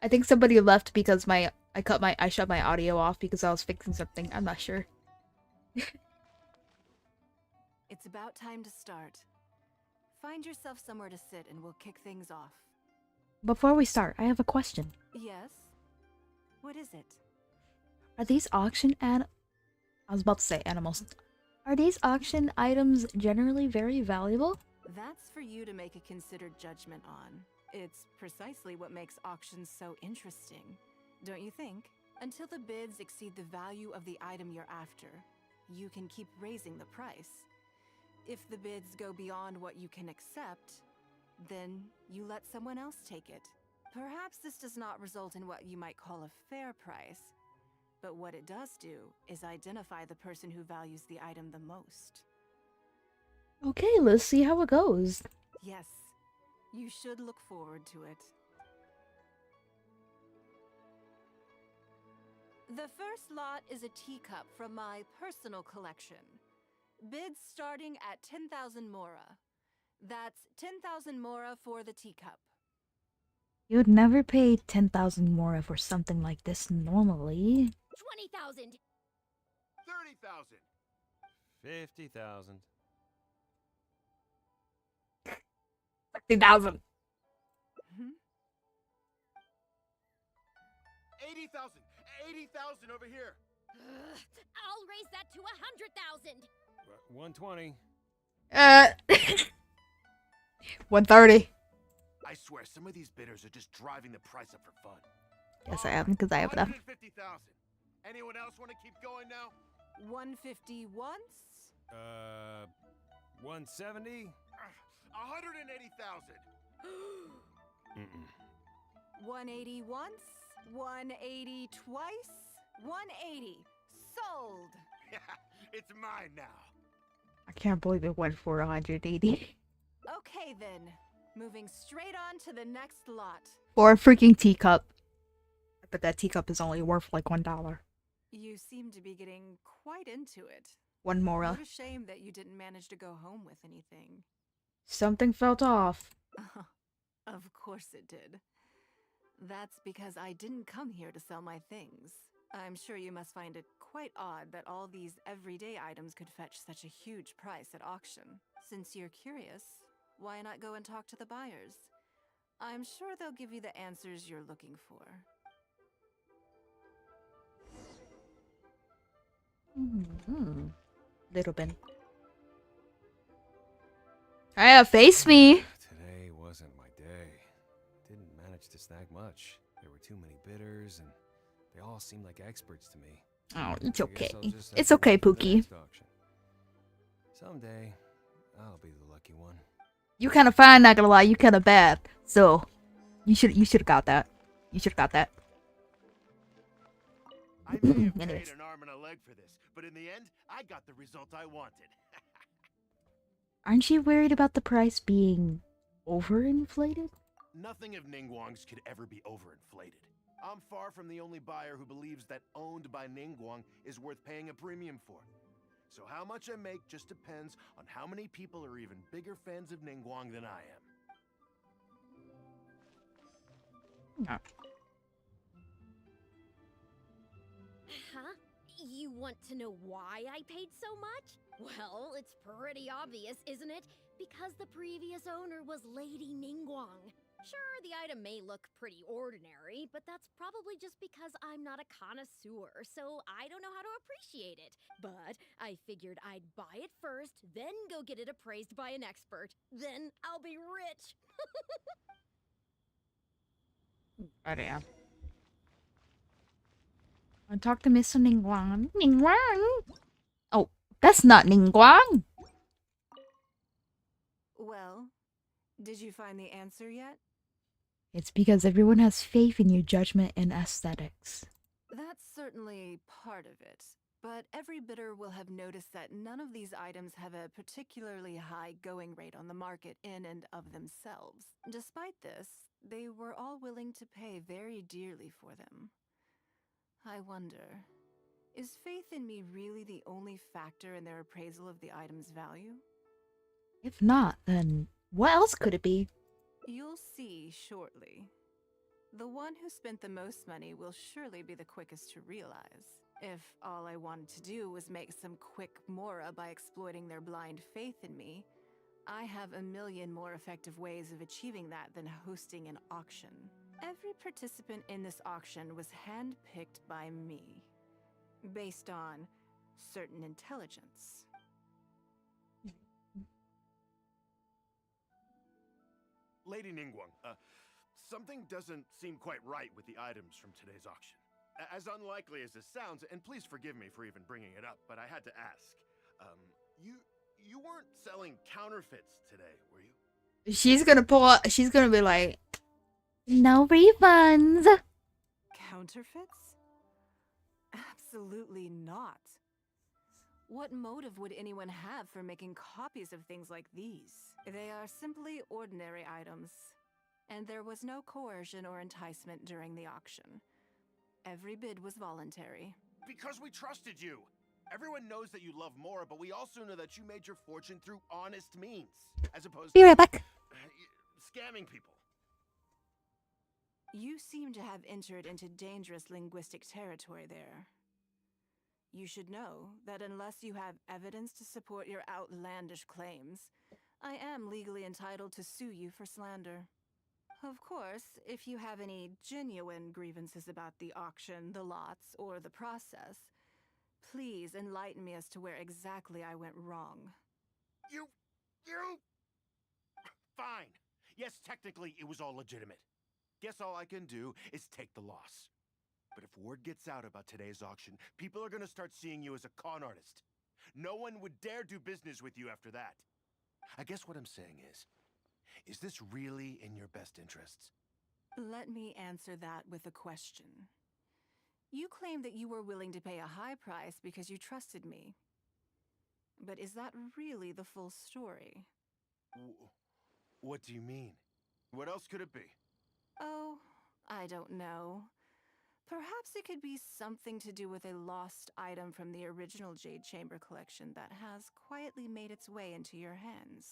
I think somebody left because I shut my audio off because I was fixing something. I'm not sure. It's about time to start. Find yourself somewhere to sit and we'll kick things off. Before we start, I have a question. Yes? What is it? Are these auction I was about to say animals. Are these auction items generally very valuable? That's for you to make a considered judgment on. It's precisely what makes auctions so interesting, don't you think? Until the bids exceed the value of the item you're after, you can keep raising the price. If the bids go beyond what you can accept, then you let someone else take it. Perhaps this does not result in what you might call a fair price, but what it does do is identify the person who values the item the most. Okay, let's see how it goes. Yes, you should look forward to it. The first lot is a teacup from my personal collection. Bids starting at 10,000 mora. That's 10,000 mora for the teacup. You would never pay 10,000 more for something like this normally. 20,000. 30,000. 50,000. 60,000. 80,000. 80,000 over here. I'll raise that to 100,000. 120. 130. I swear, some of these bidders are just driving the price up for fun. Yes, I am, because I have enough. 150,000. Anyone else want to keep going now? 150 once? 170. 180,000. 180 once? 180 twice? 180. Sold. It's mine now. I can't believe it went for 180. Okay then. Moving straight on to the next lot. For a freaking teacup. But that teacup is only worth like $1. You seem to be getting quite into it. One more. What a shame that you didn't manage to go home with anything. Something felt off. Of course it did. That's because I didn't come here to sell my things. I'm sure you must find it quite odd that all these everyday items could fetch such a huge price at auction. Since you're curious, why not go and talk to the buyers? I'm sure they'll give you the answers you're looking for. Little bit. Hey, face me. Today wasn't my day. Didn't manage to snag much. There were too many bidders, and they all seemed like experts to me. Oh, it's I guess okay. I'll just have It's to okay, wait for the Pookie. next auction. Someday, I'll be the lucky one. You kind of fine, not gonna lie. You kind of bad. So, you should have got that. You should have got that. I may have Anyways. paid an arm and a leg for this, but in the end, I got the result I wanted. Aren't you worried about the price being overinflated? Nothing of Ningguang's could ever be overinflated. I'm far from the only buyer who believes that owned by Ningguang is worth paying a premium for. So how much I make just depends on how many people are even bigger fans of Ningguang than I am. No. Huh? You want to know why I paid so much? Well, it's pretty obvious, isn't it? Because the previous owner was Lady Ningguang. Sure, the item may look pretty ordinary, but that's probably just because I'm not a connoisseur, so I don't know how to appreciate it. But I figured I'd buy it first, then go get it appraised by an expert. Then I'll be rich. Oh, yeah. I talk to Miss Ningguang. Ningguang! Oh, that's not Ningguang! Well, did you find the answer yet? It's because everyone has faith in your judgment and aesthetics. That's certainly part of it. But every bidder will have noticed that none of these items have a particularly high going rate on the market in and of themselves. Despite this, they were all willing to pay very dearly for them. I wonder, is faith in me really the only factor in their appraisal of the item's value? If not, then what else could it be? You'll see shortly. The one who spent the most money will surely be the quickest to realize. If all I wanted to do was make some quick mora by exploiting their blind faith in me, I have a million more effective ways of achieving that than hosting an auction. Every participant in this auction was handpicked by me, based on certain intelligence. Lady Ningguang, something doesn't seem quite right with the items from today's auction. As unlikely as this sounds, and please forgive me for even bringing it up, but I had to ask. You weren't selling counterfeits today, were you? She's gonna pull out, she's gonna be like, no refunds. Counterfeits? Absolutely not. What motive would anyone have for making copies of things like these? They are simply ordinary items, and there was no coercion or enticement during the auction. Every bid was voluntary. Because we trusted you. Everyone knows that you love Mora, but we also know that you made your fortune through honest means, as opposed Be to right back. Scamming people. You seem to have entered into dangerous linguistic territory there. You should know that unless you have evidence to support your outlandish claims, I am legally entitled to sue you for slander. Of course, if you have any genuine grievances about the auction, the lots, or the process, please enlighten me as to where exactly I went wrong. You... Fine. Yes, technically it was all legitimate. Guess all I can do is take the loss. But if word gets out about today's auction, people are gonna start seeing you as a con artist. No one would dare do business with you after that. I guess what I'm saying is this really in your best interests? Let me answer that with a question. You claim that you were willing to pay a high price because you trusted me. But is that really the full story? What do you mean? What else could it be? Oh, I don't know. Perhaps it could be something to do with a lost item from the original Jade Chamber collection that has quietly made its way into your hands.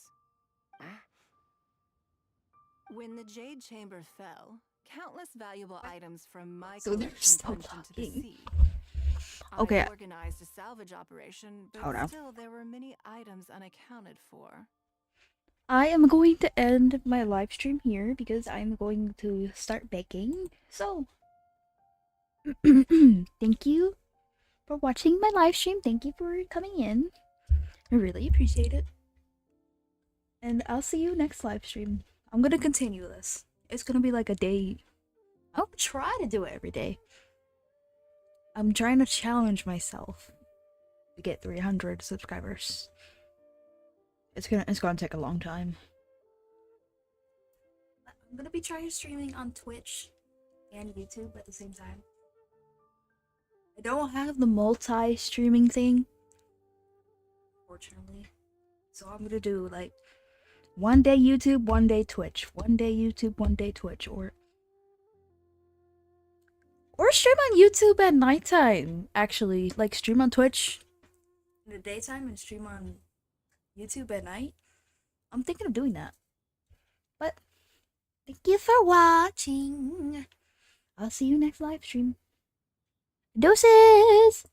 When the Jade Chamber fell, countless valuable items from my So they're collection still plunged into the talking. sea. Okay. I organized a salvage operation, but Hold on. still there were many items unaccounted for. I am going to end my live stream here because I'm going to start baking. So, thank you for watching my live stream. Thank you for coming in. I really appreciate it. And I'll see you next live stream. I'm gonna continue this. It's gonna be like a day. I'll try to do it every day. I'm trying to challenge myself to get 300 subscribers. It's gonna take a long time. I'm gonna be trying streaming on Twitch and YouTube at the same time. I don't have the multi-streaming thing, fortunately. So I'm gonna do like one day YouTube, one day Twitch, one day YouTube, one day Twitch, or stream on YouTube at nighttime. Actually, like stream on Twitch in the daytime and stream on YouTube at night. I'm thinking of doing that. But thank you for watching. I'll see you next live stream. Doses!